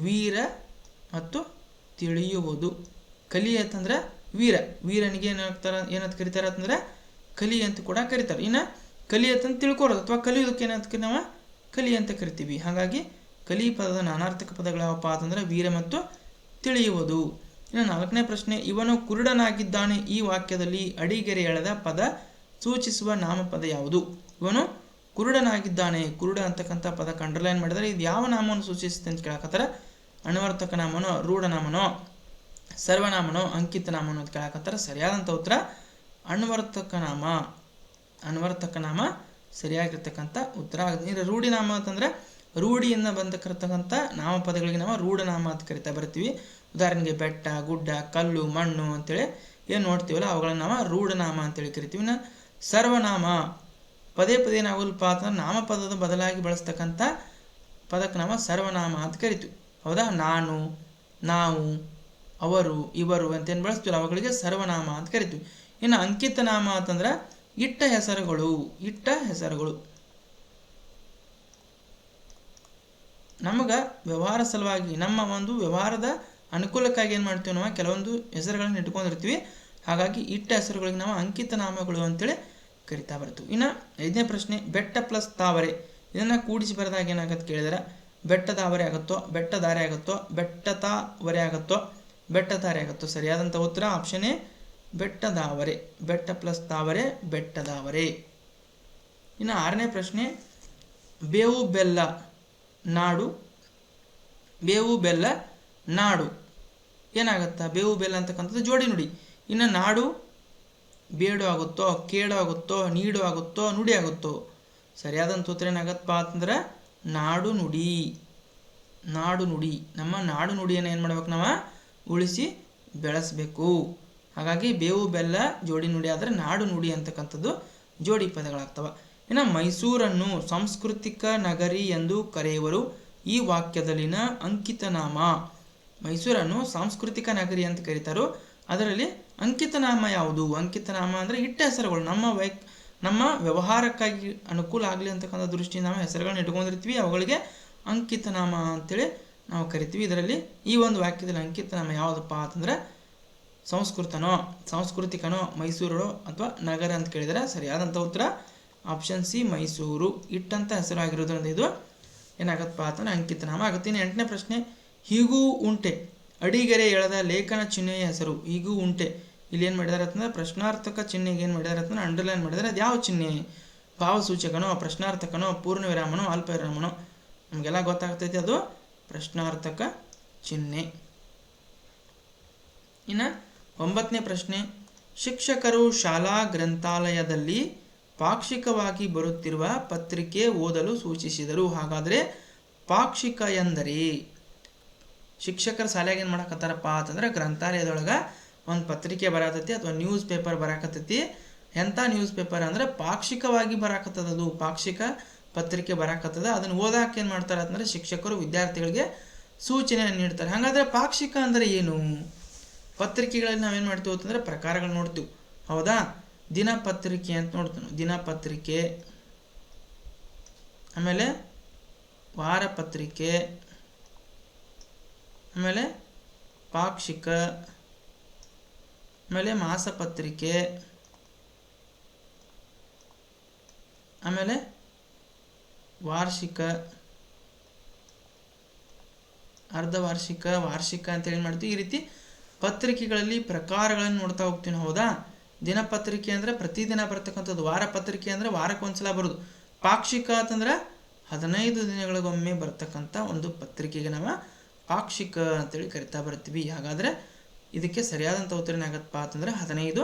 Speaker 1: ವೀರ ಮತ್ತು ತಿಳಿಯುವುದು. ಕಲಿ ಅಂತಂದ್ರೆ ವೀರ, ವೀರನಿಗೆ ಏನಂತ ಕರೀತಾರೆ ಅಂತಂದ್ರೆ ಕಲಿ ಅಂತ ಕೂಡ ಕರೀತಾರೆ. ಇನ್ನು ಕಲಿ ಅಂತಂದು ತಿಳ್ಕೊರೋದು ಅಥವಾ ಕಲಿಯೋದಕ್ಕೆ ಏನಂತ ನಾವು ಕಲಿ ಅಂತ ಕರಿತೀವಿ. ಹಾಗಾಗಿ ಕಲಿ ಪದದ ನಾನಾರ್ಥಕ ಪದಗಳು ಯಾವಪ್ಪ ಅಂತಂದ್ರೆ ವೀರ ಮತ್ತು ತಿಳಿಯುವುದು. ಇನ್ನು 4ನೇ ಪ್ರಶ್ನೆ, ಇವನು ಕುರುಡನಾಗಿದ್ದಾನೆ ಈ ವಾಕ್ಯದಲ್ಲಿ ಅಡಿಗೆರೆ ಎಳೆದ ಪದ ಸೂಚಿಸುವ ನಾಮಪದ ಯಾವುದು? ಇವನು ಕುರುಡನಾಗಿದ್ದಾನೆ, ಕುರುಡ ಅಂತಕ್ಕಂಥ ಪದ ಅಂಡರ್ಲೈನ್ ಮಾಡಿದರೆ ಇದು ಯಾವ ನಾಮವನ್ನು ಸೂಚಿಸುತ್ತೆ ಅಂತ ಕೇಳಕತ್ತಾರ. ಅನ್ವರ್ಥಕ ನಾಮನೋ, ರೂಢನಾಮನೋ, ಸರ್ವನಾಮನೋ, ಅಂಕಿತ ನಾಮನೋ ಅಂತ ಕೇಳಕತ್ತಾರ. ಸರಿಯಾದಂಥ ಉತ್ತರ ಅನ್ವರ್ಥಕ ನಾಮ. ಅನ್ವರ್ಥಕ ನಾಮ ಸರಿಯಾಗಿರ್ತಕ್ಕಂಥ ಉತ್ತರ ಆಗುತ್ತೆ. ಇನ್ನು ರೂಢಿನಾಮ ಅಂತಂದ್ರೆ ರೂಢಿಯಿಂದ ಬಂದಿರತಕ್ಕಂಥ ನಾಮಪದಗಳಿಗೆ ನಾವು ರೂಢನಾಮ ಅಂತ ಕರಿತಾ ಬರ್ತೀವಿ. ಉದಾಹರಣೆಗೆ ಬೆಟ್ಟ, ಗುಡ್ಡ, ಕಲ್ಲು, ಮಣ್ಣು ಅಂತೇಳಿ ಏನು ನೋಡ್ತೀವಲ್ಲ ಅವುಗಳನ್ನ ನಾವು ರೂಢನಾಮ ಅಂತೇಳಿ ಕರಿತೀವಿ. ಇನ್ನು ಸರ್ವನಾಮ ಪದೇ ಪದೇ ಏನಾಗಲ್ಪ ಅಂತಂದ್ರೆ ನಾಮಪದದ ಬದಲಾಗಿ ಬಳಸ್ತಕ್ಕಂಥ ಪದಕ್ಕೆ ನಾವು ಸರ್ವನಾಮ ಅಂತ ಕರಿತೀವಿ. ಹೌದಾ? ನಾನು, ನಾವು, ಅವರು, ಇವರು ಅಂತೇನು ಬಳಸ್ತೀವಲ್ಲ ಅವುಗಳಿಗೆ ಸರ್ವನಾಮ ಅಂತ ಕರಿತೀವಿ. ಇನ್ನು ಅಂಕಿತ ನಾಮ ಅಂತಂದ್ರೆ ಇಟ್ಟ ಹೆಸರುಗಳು. ಇಟ್ಟ ಹೆಸರುಗಳು ನಮಗೆ ವ್ಯವಹಾರ ಸಲುವಾಗಿ ನಮ್ಮ ಒಂದು ವ್ಯವಹಾರದ ಅನುಕೂಲಕ್ಕಾಗಿ ಏನು ಮಾಡ್ತೀವಿ ನಾವು ಕೆಲವೊಂದು ಹೆಸರುಗಳನ್ನು ಇಟ್ಕೊಂಡಿರ್ತೀವಿ. ಹಾಗಾಗಿ ಇಟ್ಟ ಹೆಸರುಗಳಿಗೆ ನಾವು ಅಂಕಿತ ನಾಮಗಳು ಅಂತೇಳಿ ಕರಿತಾ ಬರ್ತೀವಿ. ಇನ್ನು 5ನೇ ಪ್ರಶ್ನೆ, ಬೆಟ್ಟ ಪ್ಲಸ್ ತಾವರೆ ಇದನ್ನು ಕೂಡಿಸಿ ಬರೆದಾಗ ಏನಾಗತ್ತೆ ಕೇಳಿದ್ರೆ ಬೆಟ್ಟದಾವರೆ ಆಗುತ್ತೋ, ಬೆಟ್ಟದಾರೆ ಆಗುತ್ತೋ, ಬೆಟ್ಟತಾವರೆ ಆಗುತ್ತೋ, ಬೆಟ್ಟತಾರೆ ಆಗುತ್ತೋ? ಸರಿಯಾದಂಥ ಉತ್ತರ ಆಪ್ಷನ್ ಎ ಬೆಟ್ಟದಾವರೆ. ಬೆಟ್ಟ ಪ್ಲಸ್ ತಾವರೆ ಬೆಟ್ಟದಾವರೆ. ಇನ್ನು 6ನೇ ಪ್ರಶ್ನೆ, ಬೇವು ಬೆಲ್ಲ ನಾಡು. ಬೇವು ಬೆಲ್ಲ ನಾಡು ಏನಾಗುತ್ತಾ? ಬೇವು ಬೆಲ್ಲ ಅಂತಕ್ಕಂಥದ್ದು ಜೋಡಿ ನುಡಿ. ಇನ್ನು ನಾಡು ಬೇಡು ಆಗುತ್ತೋ, ಕೇಡು ಆಗುತ್ತೋ, ನೀಡು ಆಗುತ್ತೋ, ನುಡಿ ಆಗುತ್ತೋ? ಸರಿಯಾದಂಥ ಉತ್ತರ ಏನಾಗತ್ತಪ್ಪ ಅಂತಂದ್ರೆ ನಾಡು ನುಡಿ. ನಾಡು ನುಡಿ. ನಮ್ಮ ನಾಡು ನುಡಿಯನ್ನು ಏನು ಮಾಡ್ಬೇಕು ನಾವು? ಉಳಿಸಿ ಬೆಳೆಸಬೇಕು. ಹಾಗಾಗಿ ಬೇವು ಬೆಲ್ಲ ಜೋಡಿ ನುಡಿ ಆದರೆ ನಾಡು ನುಡಿ ಅಂತಕ್ಕಂಥದ್ದು ಜೋಡಿ ಪದಗಳಾಗ್ತವೆ. ಇನ್ನು ಮೈಸೂರನ್ನು ಸಾಂಸ್ಕೃತಿಕ ನಗರಿ ಎಂದು ಕರೆಯುವರು. ಈ ವಾಕ್ಯದಲ್ಲಿನ ಅಂಕಿತನಾಮ. ಮೈಸೂರನ್ನು ಸಾಂಸ್ಕೃತಿಕ ನಗರಿ ಅಂತ ಕರೀತಾರೋ, ಅದರಲ್ಲಿ ಅಂಕಿತನಾಮ ಯಾವುದು? ಅಂಕಿತನಾಮ ಅಂದರೆ ಇಟ್ಟ ಹೆಸರುಗಳು. ನಮ್ಮ ವ್ಯವಹಾರಕ್ಕಾಗಿ ಅನುಕೂಲ ಆಗಲಿ ಅಂತಕ್ಕಂಥ ದೃಷ್ಟಿಯಿಂದ ನಾವು ಹೆಸರುಗಳನ್ನ ಇಟ್ಕೊಂಡಿರ್ತೀವಿ, ಅವುಗಳಿಗೆ ಅಂಕಿತನಾಮ ಅಂತೇಳಿ ನಾವು ಕರಿತೀವಿ. ಇದರಲ್ಲಿ ಈ ಒಂದು ವಾಕ್ಯದಲ್ಲಿ ಅಂಕಿತನಾಮ ಯಾವುದಪ್ಪ ಅಂತಂದರೆ ಸಾಂಸ್ಕೃತಿಕನೋ, ಮೈಸೂರು ಅಥವಾ ನಗರ ಅಂತ ಕೇಳಿದರೆ ಸರಿಯಾದಂಥ ಉತ್ತರ ಆಪ್ಷನ್ ಸಿ ಮೈಸೂರು. ಇಟ್ಟಂಥ ಹೆಸರು ಆಗಿರೋದ್ರಿಂದ ಇದು ಏನಾಗತ್ತಪ್ಪ ಅಂತಂದರೆ ಅಂಕಿತನಾಮ ಆಗುತ್ತೆ. ಇನ್ನು 8ನೇ ಪ್ರಶ್ನೆ, ಹೀಗೂ ಉಂಟೆ ಅಡಿಗೆರೆ ಎಳೆದ ಲೇಖನ ಚಿಹ್ನೆಯ ಹೆಸರು. ಹೀಗೂ ಉಂಟೆ ಇಲ್ಲಿ ಏನು ಮಾಡಿದಾರೆ ಅಂತಂದ್ರೆ ಪ್ರಶ್ನಾರ್ಥಕ ಚಿಹ್ನೆಗೆ ಏನು ಮಾಡಿದಾರೆ ಅಂತಂದ್ರೆ ಅಂಡರ್ಲೈನ್ ಮಾಡಿದ್ದಾರೆ. ಅದು ಯಾವ ಚಿಹ್ನೆ? ಭಾವಸೂಚಕನೋ, ಪ್ರಶ್ನಾರ್ಥಕನೋ, ಪೂರ್ಣ ವಿರಾಮನೋ, ಅಲ್ಪ ವಿರಾಮನೋ? ನಮಗೆಲ್ಲ ಗೊತ್ತಾಗ್ತೈತಿ ಅದು ಪ್ರಶ್ನಾರ್ಥಕ ಚಿಹ್ನೆ. ಇನ್ನು 9ನೇ ಪ್ರಶ್ನೆ, ಶಿಕ್ಷಕರು ಶಾಲಾ ಗ್ರಂಥಾಲಯದಲ್ಲಿ ಪಾಕ್ಷಿಕವಾಗಿ ಬರುತ್ತಿರುವ ಪತ್ರಿಕೆ ಓದಲು ಸೂಚಿಸಿದರು. ಹಾಗಾದರೆ ಪಾಕ್ಷಿಕ ಎಂದರೆ? ಶಿಕ್ಷಕರ ಶಾಲೆಗೆ ಏನು ಮಾಡಕತ್ತಾರಪ್ಪ ಅಂತಂದ್ರೆ ಗ್ರಂಥಾಲಯದೊಳಗೆ ಒಂದು ಪತ್ರಿಕೆ ಬರಾಕತ್ತೈತಿ ಅಥವಾ ನ್ಯೂಸ್ ಪೇಪರ್ ಬರಾಕತ್ತೈತಿ. ಎಂಥ ನ್ಯೂಸ್ ಪೇಪರ್ ಅಂದರೆ ಪಾಕ್ಷಿಕವಾಗಿ ಬರಾಕತ್ತದದು. ಪಾಕ್ಷಿಕ ಪತ್ರಿಕೆ ಬರಾಕತ್ತದ. ಅದನ್ನು ಓದಾಕೆ ಏನು ಮಾಡ್ತಾರೆ ಅಂತಂದರೆ ಶಿಕ್ಷಕರು ವಿದ್ಯಾರ್ಥಿಗಳಿಗೆ ಸೂಚನೆಯನ್ನು ನೀಡ್ತಾರೆ. ಹಾಗಾದರೆ ಪಾಕ್ಷಿಕ ಅಂದರೆ ಏನು? ಪತ್ರಿಕೆಗಳಲ್ಲಿ ನಾವೇನು ಮಾಡ್ತೀವಿ ಅಂತಂದರೆ ಪ್ರಕಾರಗಳು ನೋಡ್ತೀವಿ, ಹೌದಾ? ದಿನಪತ್ರಿಕೆ ಅಂತ ನೋಡ್ತೀವಿ. ದಿನಪತ್ರಿಕೆ, ಆಮೇಲೆ ವಾರಪತ್ರಿಕೆ, ಆಮೇಲೆ ಪಾಕ್ಷಿಕ, ಆಮೇಲೆ ಮಾಸಪತ್ರಿಕೆ, ಆಮೇಲೆ ವಾರ್ಷಿಕ, ಅರ್ಧವಾರ್ಷಿಕ, ವಾರ್ಷಿಕ ಅಂತೇಳಿ ಏನು ಮಾಡ್ತೀವಿ. ಈ ರೀತಿ ಪತ್ರಿಕೆಗಳಲ್ಲಿ ಪ್ರಕಾರಗಳನ್ನು ನೋಡ್ತಾ ಹೋಗ್ತೀವಿ, ಹೌದಾ? ದಿನಪತ್ರಿಕೆ ಅಂದರೆ ಪ್ರತಿದಿನ ಬರ್ತಕ್ಕಂಥದ್ದು. ವಾರಪತ್ರಿಕೆ ಅಂದರೆ ವಾರಕ್ಕೊಂದ್ಸಲ ಬರೋದು. ಪಾಕ್ಷಿಕ ಅಂತಂದ್ರೆ 15 ದಿನಗಳಿಗೊಮ್ಮೆ ಬರ್ತಕ್ಕಂಥ ಒಂದು ಪತ್ರಿಕೆಗೆ ನಾವು ಪಾಕ್ಷಿಕ ಅಂತೇಳಿ ಕರಿತಾ ಬರ್ತೀವಿ. ಹಾಗಾದರೆ ಇದಕ್ಕೆ ಸರಿಯಾದಂಥ ಉತ್ತರ ಏನಾಗತ್ತಪ್ಪ ಅಂತಂದರೆ 15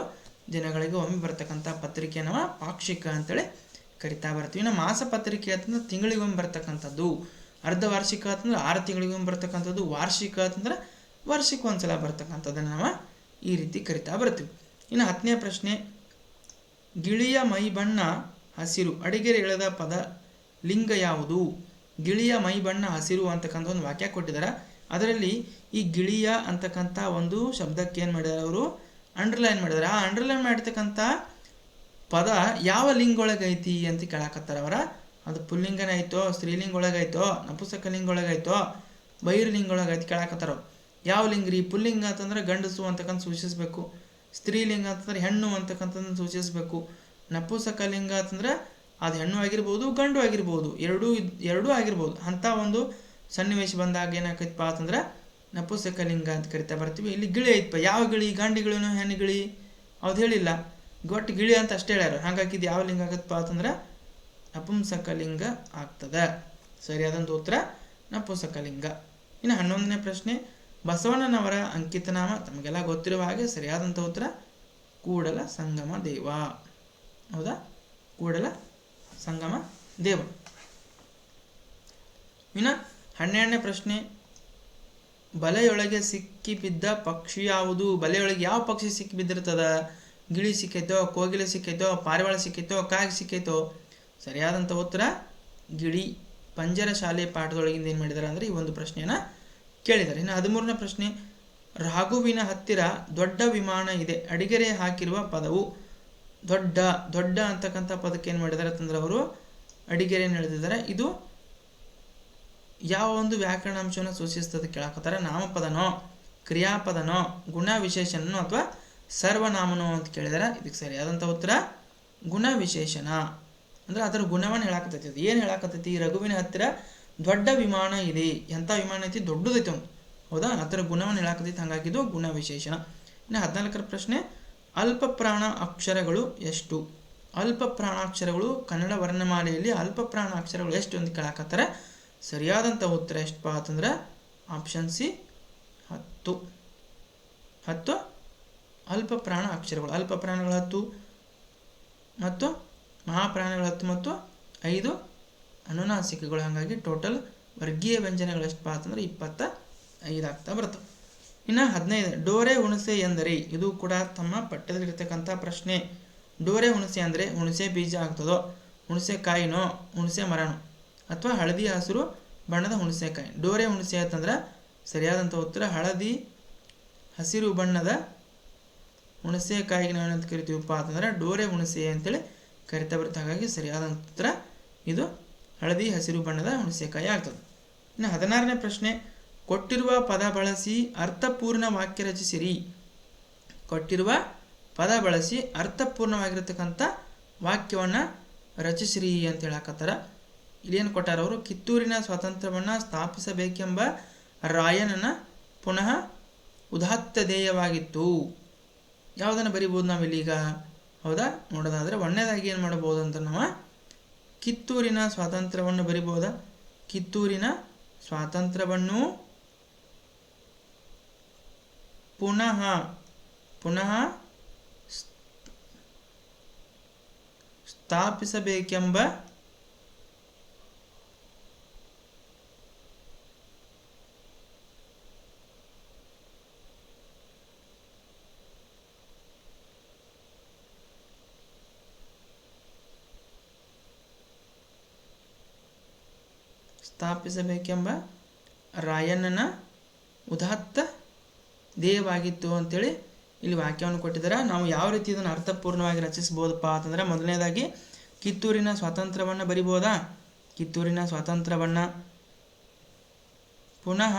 Speaker 1: ದಿನಗಳಿಗೆ ಒಮ್ಮೆ ಬರ್ತಕ್ಕಂಥ ಪತ್ರಿಕೆ ನಾವು ಪಾಕ್ಷಿಕ ಅಂತೇಳಿ ಕರಿತಾ ಬರ್ತೀವಿ. ಇನ್ನು ಮಾಸಪತ್ರಿಕೆ ಅಂತಂದ್ರೆ ತಿಂಗಳಿಗೊಮ್ಮೆ ಬರ್ತಕ್ಕಂಥದ್ದು. ಅರ್ಧವಾರ್ಷಿಕ ಅಂತಂದ್ರೆ 6 ತಿಂಗಳಿಗೊಮ್ಮೆ ಬರ್ತಕ್ಕಂಥದ್ದು. ವಾರ್ಷಿಕ ಅಂತಂದ್ರೆ ವರ್ಷಕ್ಕೆ ಒಂದ್ಸಲ ಬರ್ತಕ್ಕಂಥದ್ದನ್ನು ನಾವು ಈ ರೀತಿ ಕರಿತಾ ಬರ್ತೀವಿ. ಇನ್ನು 10ನೇ ಪ್ರಶ್ನೆ, ಗಿಳಿಯ ಮೈ ಬಣ್ಣ ಹಸಿರು. ಅಡಿಗೆರೆ ಎಳೆದ ಪದ ಲಿಂಗ ಯಾವುದು? ಗಿಳಿಯ ಮೈ ಬಣ್ಣ ಹಸಿರು ಅಂತಕ್ಕಂಥ ಒಂದು ವಾಕ್ಯ ಕೊಟ್ಟಿದ್ದಾರೆ. ಅದರಲ್ಲಿ ಈ ಗಿಳಿಯ ಅಂತಕ್ಕಂಥ ಒಂದು ಶಬ್ದಕ್ಕೆ ಏನು ಮಾಡಿದ್ದಾರೆ ಅವರು? ಅಂಡರ್ಲೈನ್ ಮಾಡಿದ್ದಾರೆ. ಆ ಅಂಡರ್ಲೈನ್ ಮಾಡಿರ್ತಕ್ಕಂಥ ಪದ ಯಾವ ಲಿಂಗ ಒಳಗೈತಿ ಅಂತ ಕೇಳಾಕತ್ತಾರ ಅವರ. ಅದು ಪುಲ್ಲಿಂಗನ ಆಯ್ತೋ, ಸ್ತ್ರೀಲಿಂಗ ಒಳಗಾಯ್ತೋ, ನಪುಂಸಕ ಲಿಂಗ ಒಳಗಾಯ್ತೋ, ಬಹಿರ್ಲಿಂಗ ಒಳಗೈತಿ ಕೇಳಾಕತ್ತಾರ. ಯಾವ ಲಿಂಗ ರೀ? ಪುಲ್ಲಿಂಗ ಅಂತಂದ್ರೆ ಗಂಡಸು ಅಂತಕ್ಕಂಥ ಸೂಚಿಸಬೇಕು. ಸ್ತ್ರೀಲಿಂಗ ಅಂತಂದ್ರೆ ಹೆಣ್ಣು ಅಂತಕ್ಕಂಥದ್ದನ್ನು ಸೂಚಿಸಬೇಕು. ನಪುಂಸಕ ಲಿಂಗ ಅಂತಂದ್ರೆ ಅದು ಹೆಣ್ಣು ಆಗಿರ್ಬೋದು, ಗಂಡು ಆಗಿರ್ಬೋದು, ಎರಡೂ ಆಗಿರ್ಬೋದು. ಅಂಥ ಒಂದು ಸನ್ನಿವೇಶ ಬಂದಾಗ ಏನಾಕೈತಪ್ಪ ಅಂತಂದ್ರೆ ನಪುಂಸಕ ಲಿಂಗ ಅಂತ ಕರಿತಾ ಬರ್ತೀವಿ. ಇಲ್ಲಿ ಗಿಳಿ ಐತಪ್ಪ. ಯಾವ ಗಿಳಿ? ಗಂಡು ಗಿಳಿನೋ ಹೆಣ್ಣು ಗಿಳಿ? ಅವ್ದು ಹೇಳಿಲ್ಲ, ಗೊಟ್ಟು ಗಿಳಿ ಅಂತ ಅಷ್ಟೇ ಹೇಳ್ಯಾರ. ಹಾಗಾಗಿ ಇದು ಯಾವ ಲಿಂಗ ಆಗತ್ತಪ್ಪ ಅಂತಂದ್ರೆ ನಪುಂಸಕ ಲಿಂಗ ಆಗ್ತದೆ. ಸರಿಯಾದಂಥ ಉತ್ತರ ನಪುಂಸಕ ಲಿಂಗ. ಇನ್ನು 11ನೇ ಪ್ರಶ್ನೆ, ಬಸವಣ್ಣನವರ ಅಂಕಿತನಾಮ. ತಮಗೆಲ್ಲ ಗೊತ್ತಿರುವ ಹಾಗೆ ಸರಿಯಾದಂಥ ಉತ್ತರ ಕೂಡಲ ಸಂಗಮ ದೇವ. ಹೌದಾ? ಕೂಡಲ ಸಂಗಮ ದೇವ. ಇನ್ನು 12ನೇ ಪ್ರಶ್ನೆ, ಬಲೆಯೊಳಗೆ ಸಿಕ್ಕಿ ಬಿದ್ದ ಪಕ್ಷಿ ಯಾವುದು? ಬಲೆಯೊಳಗೆ ಯಾವ ಪಕ್ಷಿ ಸಿಕ್ಕಿ ಬಿದ್ದಿರ್ತದ? ಗಿಳಿ ಸಿಕ್ಕೈತೋ, ಕೋಗಿಲೆ ಸಿಕ್ಕೈತೋ, ಪಾರಿವಾಳ ಸಿಕ್ಕೈತೋ, ಕಾಗೆ ಸಿಕ್ಕೈತೋ? ಸರಿಯಾದಂಥ ಉತ್ತರ ಗಿಳಿ. ಪಂಜರ ಶಾಲೆ ಪಾಠದೊಳಗಿಂದ ಏನು ಮಾಡಿದ್ದಾರೆ ಅಂದರೆ ಈ ಒಂದು ಪ್ರಶ್ನೆಯನ್ನು ಕೇಳಿದ್ದಾರೆ. ಇನ್ನು 13ನೇ ಪ್ರಶ್ನೆ, ರಾಘುವಿನ ಹತ್ತಿರ ದೊಡ್ಡ ವಿಮಾನ ಇದೆ. ಅಡಿಗೆರೆ ಹಾಕಿರುವ ಪದವು ದೊಡ್ಡ ಅಂತಕ್ಕಂಥ ಪದಕ್ಕೆ ಏನು ಮಾಡಿದ್ದಾರೆ ಅಂತಂದ್ರೆ ಅವರು ಅಡಿಗೆರೆಯನ್ನು ಎಳೆದಿದ್ದಾರೆ. ಇದು ಯಾವ ಒಂದು ವ್ಯಾಕರಣಾಂಶವನ್ನು ಸೂಚಿಸ್ತದೆ ಕೇಳಾಕತ್ತಾರೆ? ನಾಮಪದನೋ, ಕ್ರಿಯಾಪದನೋ, ಗುಣ ವಿಶೇಷಣನೋ ಅಥವಾ ಸರ್ವನಾಮನೋ ಅಂತ ಕೇಳಿದಾರೆ. ಇದಕ್ಕೆ ಸರಿಯಾದಂಥ ಉತ್ತರ ಗುಣ ವಿಶೇಷಣ. ಅಂದ್ರೆ ಅದರ ಗುಣವನ್ನು ಹೇಳಾಕತೈತಿ. ಅದು ಏನು ಹೇಳಾಕತೈತಿ? ರಘುವಿನ ಹತ್ತಿರ ದೊಡ್ಡ ವಿಮಾನ ಇದೆ. ಎಂಥ ವಿಮಾನ ಐತಿ? ದೊಡ್ಡದೈತಿ ಒಂದು. ಹೌದಾ? ಅದರ ಗುಣವನ್ನು ಹೇಳಾಕತೈತಿ, ಹಾಗಾಗಿದ್ದು ಗುಣ ವಿಶೇಷಣ. ಇನ್ನು 14ರ ಪ್ರಶ್ನೆ, ಅಲ್ಪ ಪ್ರಾಣ ಅಕ್ಷರಗಳು ಎಷ್ಟು? ಅಲ್ಪ ಪ್ರಾಣಾಕ್ಷರಗಳು ಕನ್ನಡ ವರ್ಣಮಾಲೆಯಲ್ಲಿ ಅಲ್ಪ ಪ್ರಾಣಾಕ್ಷರಗಳು ಎಷ್ಟು ಅಂತ ಕೇಳಾಕತ್ತಾರೆ. ಸರಿಯಾದಂಥ ಉತ್ತರ ಎಷ್ಟಪ್ಪ ಅಂತಂದ್ರೆ ಆಪ್ಷನ್ ಸಿ 10. 10 ಅಲ್ಪ ಪ್ರಾಣ ಅಕ್ಷರಗಳು. ಅಲ್ಪ ಪ್ರಾಣಗಳು 10 ಮತ್ತು ಮಹಾಪ್ರಾಣಗಳು 10 ಮತ್ತು 5 ಅನುನಾಸಿಕಗಳು. ಹಾಗಾಗಿ ಟೋಟಲ್ ವರ್ಗೀಯ ವ್ಯಂಜನಗಳು ಎಷ್ಟಪ್ಪ ಅಂತಂದ್ರೆ 25 ಆಗ್ತಾ ಬರ್ತವೆ. ಇನ್ನು 15 ಡೋರೆ ಹುಣಸೆ ಎಂದರೆ? ಇದು ಕೂಡ ತಮ್ಮ ಪಠ್ಯದಲ್ಲಿರ್ತಕ್ಕಂಥ ಪ್ರಶ್ನೆ. ಡೋರೆ ಹುಣಸೆ ಅಂದರೆ ಹುಣಸೆ ಬೀಜ ಆಗ್ತದೋ, ಹುಣಸೆ ಕಾಯಿನೋ, ಹುಣಸೆ ಮರನೋ, ಅಥವಾ ಹಳದಿ ಹಸಿರು ಬಣ್ಣದ ಹುಣಸೆಕಾಯಿ. ಡೋರೆ ಹುಣಸೆ ಅಂತಂದ್ರೆ ಸರಿಯಾದಂಥ ಉತ್ತರ ಹಳದಿ ಹಸಿರು ಬಣ್ಣದ ಹುಣಸೆಕಾಯಿಗೆ ನಾವೇನಂತ ಕರಿತೀವಪ್ಪ ಅಂತಂದ್ರೆ ಡೋರೆ ಹುಣಸೆ ಅಂತೇಳಿ ಕರಿತಾ ಬರುತ್ತೆ. ಹಾಗಾಗಿ ಸರಿಯಾದಂಥ ಉತ್ತರ ಇದು ಹಳದಿ ಹಸಿರು ಬಣ್ಣದ ಹುಣಸೆಕಾಯಿ ಆಗ್ತದೆ. ಇನ್ನು 16ನೇ ಪ್ರಶ್ನೆ, ಕೊಟ್ಟಿರುವ ಪದ ಬಳಸಿ ಅರ್ಥಪೂರ್ಣ ವಾಕ್ಯ ರಚಿಸಿರಿ. ಕೊಟ್ಟಿರುವ ಪದ ಬಳಸಿ ಅರ್ಥಪೂರ್ಣವಾಗಿರತಕ್ಕಂಥ ವಾಕ್ಯವನ್ನು ರಚಿಸಿರಿ ಅಂತ ಹೇಳಕತ್ತಾರ. ಇಲ್ಲೇನು ಕೊಟ್ಟಾರ ಅವರು? ಕಿತ್ತೂರಿನ ಸ್ವಾತಂತ್ರ್ಯವನ್ನು ಸ್ಥಾಪಿಸಬೇಕೆಂಬ ರಾಯನನ ಪುನಃ ಉದಾತ್ತ ಧ್ಯೇಯವಾಗಿತ್ತು. ಯಾವುದನ್ನು ಬರಿಬೋದು ನಾವಿಲ್ಲೀಗ? ಹೌದಾ? ನೋಡೋದಾದರೆ ಒಂದನೇದಾಗಿ ಏನು ಮಾಡ್ಬೋದು ಅಂತ ನಾವು ಕಿತ್ತೂರಿನ ಸ್ವಾತಂತ್ರ್ಯವನ್ನು ಬರಿಬೋದಾ? ಕಿತ್ತೂರಿನ ಸ್ವಾತಂತ್ರ್ಯವನ್ನು ಪುನಃ ಸ್ಥಾಪಿಸಬೇಕೆಂಬ ರಾಯಣ್ಣನ ಉದಾತ್ತ ಧ್ಯೇಯವಾಗಿತ್ತು ಅಂತೇಳಿ ಇಲ್ಲಿ ವಾಕ್ಯವನ್ನು ಕೊಟ್ಟಿದ್ದಾರೆ. ನಾವು ಯಾವ ರೀತಿ ಇದನ್ನು ಅರ್ಥಪೂರ್ಣವಾಗಿ ರಚಿಸ್ಬೋದಪ್ಪ ಅಂತಂದರೆ, ಮೊದಲನೇದಾಗಿ ಕಿತ್ತೂರಿನ ಸ್ವಾತಂತ್ರ್ಯವನ್ನು ಬರಿಬೋದಾ? ಕಿತ್ತೂರಿನ ಸ್ವಾತಂತ್ರ್ಯವನ್ನು ಪುನಃ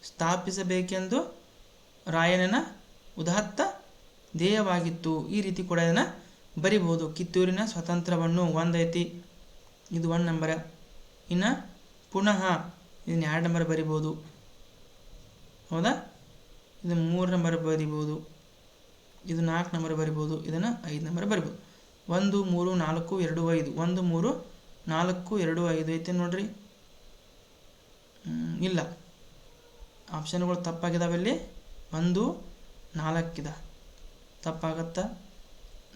Speaker 1: ಸ್ಥಾಪಿಸಬೇಕೆಂದು ರಾಯಣ್ಣನ ಉದಾತ್ತ ಧ್ಯೇಯವಾಗಿತ್ತು. ಈ ರೀತಿ ಕೂಡ ಇದನ್ನು ಬರಿಬೋದು. ಕಿತ್ತೂರಿನ ಸ್ವಾತಂತ್ರ್ಯವನ್ನು ಒಂದೈತಿ, ಇದು 1 ನಂಬರ್. ಇನ್ನು ಪುನಃ ಇದನ್ನು 2 ನಂಬರ್ ಬರಿಬೋದು. ಹೌದಾ? ಇದು 3 ನಂಬರ್ ಬರಿಬೋದು. ಇದು 4 ನಂಬರ್ ಬರಿಬೋದು. ಇದನ್ನು 5 ನಂಬರ್ ಬರಿಬೋದು. 1 3 4 2 5 1 3 4 2 5 ಐತೆ ನೋಡ್ರಿ. ಇಲ್ಲ, ಆಪ್ಷನ್ಗಳು ತಪ್ಪಾಗಿದ್ದಾವೆ. ಇಲ್ಲಿ 1 4 ಇದೆ, ತಪ್ಪಾಗತ್ತಾ?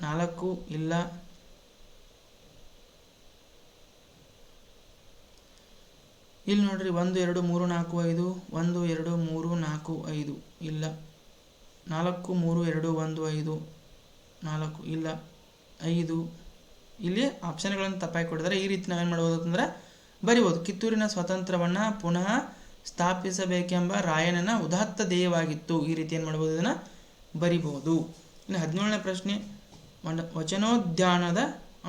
Speaker 1: 4 ಇಲ್ಲ. ಇಲ್ಲಿ ನೋಡ್ರಿ 1 2 3 4 5 1 2 3 4 5 ಇಲ್ಲ. 4 3 2 1 5 4 ಇಲ್ಲ. 5 ಇಲ್ಲಿ ಆಪ್ಷನ್ಗಳನ್ನು ತಪ್ಪಾಗಿ ಕೊಟ್ಟಿದ್ದಾರೆ. ಈ ರೀತಿ ನಾವೇನು ಮಾಡ್ಬೋದು ಅಂತಂದ್ರೆ ಬರಿಬೋದು. ಕಿತ್ತೂರಿನ ಸ್ವಾತಂತ್ರ್ಯವನ್ನು ಪುನಃ ಸ್ಥಾಪಿಸಬೇಕೆಂಬ ರಾಯಣ್ಣನ ಉದಾತ್ತ ಧ್ಯೇಯವಾಗಿತ್ತು. ಈ ರೀತಿ ಏನು ಮಾಡ್ಬೋದು? ಇದನ್ನು ಬರಿಬೋದು. ಇನ್ನು 17ನೇ ಪ್ರಶ್ನೆ, ವಚನೋದ್ಯಾನದ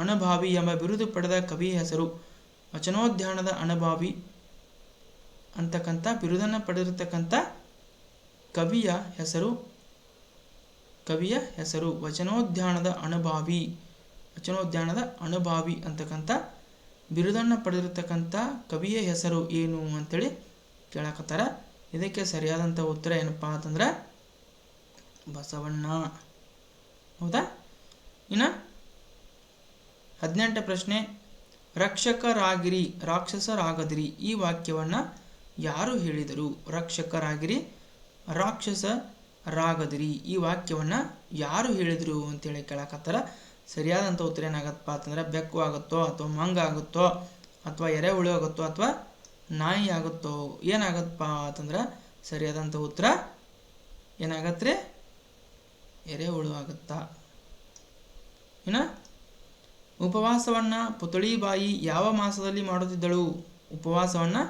Speaker 1: ಅನುಭಾವಿ ಎಂಬ ಬಿರುದು ಪಡೆದ ಕವಿಯ ಹೆಸರು. ವಚನೋದ್ಯಾನದ ಅನುಭಾವಿ ಅಂತಕ್ಕಂಥ ಬಿರುದನ್ನು ಪಡೆದಿರತಕ್ಕಂಥ ಕವಿಯ ಹೆಸರು ವಚನೋದ್ಯಾನದ ಅನುಭಾವಿ ಅಂತಕ್ಕಂಥ ಬಿರುದನ್ನು ಪಡೆದಿರತಕ್ಕಂಥ ಕವಿಯ ಹೆಸರು ಏನು ಅಂತೇಳಿ ಕೇಳಕತ್ತಾರ. ಇದಕ್ಕೆ ಸರಿಯಾದಂಥ ಉತ್ತರ ಏನಪ್ಪ ಅಂತಂದ್ರೆ ಬಸವಣ್ಣ. ಹೌದಾ? ಇನ್ನು 18ನೇ ಪ್ರಶ್ನೆ, ರಕ್ಷಕರಾಗಿರಿ ರಾಕ್ಷಸರಾಗದಿರಿ. ಈ ವಾಕ್ಯವನ್ನು ಯಾರು ಹೇಳಿದರು? ರಕ್ಷಕರಾಗಿರಿ ರಾಕ್ಷಸರಾಗದಿರಿ. ಈ ವಾಕ್ಯವನ್ನು ಯಾರು ಹೇಳಿದರು ಅಂತೇಳಿ ಕೇಳಕತ್ತಾರ. ಸರಿಯಾದಂಥ ಉತ್ತರ ಏನಾಗತ್ತಪ್ಪ ಅಂತಂದ್ರೆ ಬೆಕ್ಕು ಆಗುತ್ತೋ, ಅಥವಾ ಮಂಗ ಆಗುತ್ತೋ, ಅಥವಾ ಎರೆಹುಳು ಆಗುತ್ತೋ, ಅಥವಾ ನಾಯಿ ಆಗುತ್ತೋ? ಏನಾಗತ್ತಪ್ಪ ಅಂತಂದ್ರೆ ಸರಿಯಾದಂಥ ಉತ್ತರ ಏನಾಗತ್ತೆ ರೀ? ಎರೆಹುಳು ಆಗುತ್ತಾ? ಇನ್ನು ಉಪವಾಸವನ್ನು ಪುತಳಿಬಾಯಿ ಯಾವ ಮಾಸದಲ್ಲಿ ಮಾಡುತ್ತಿದ್ದಳು? ಉಪವಾಸವನ್ನು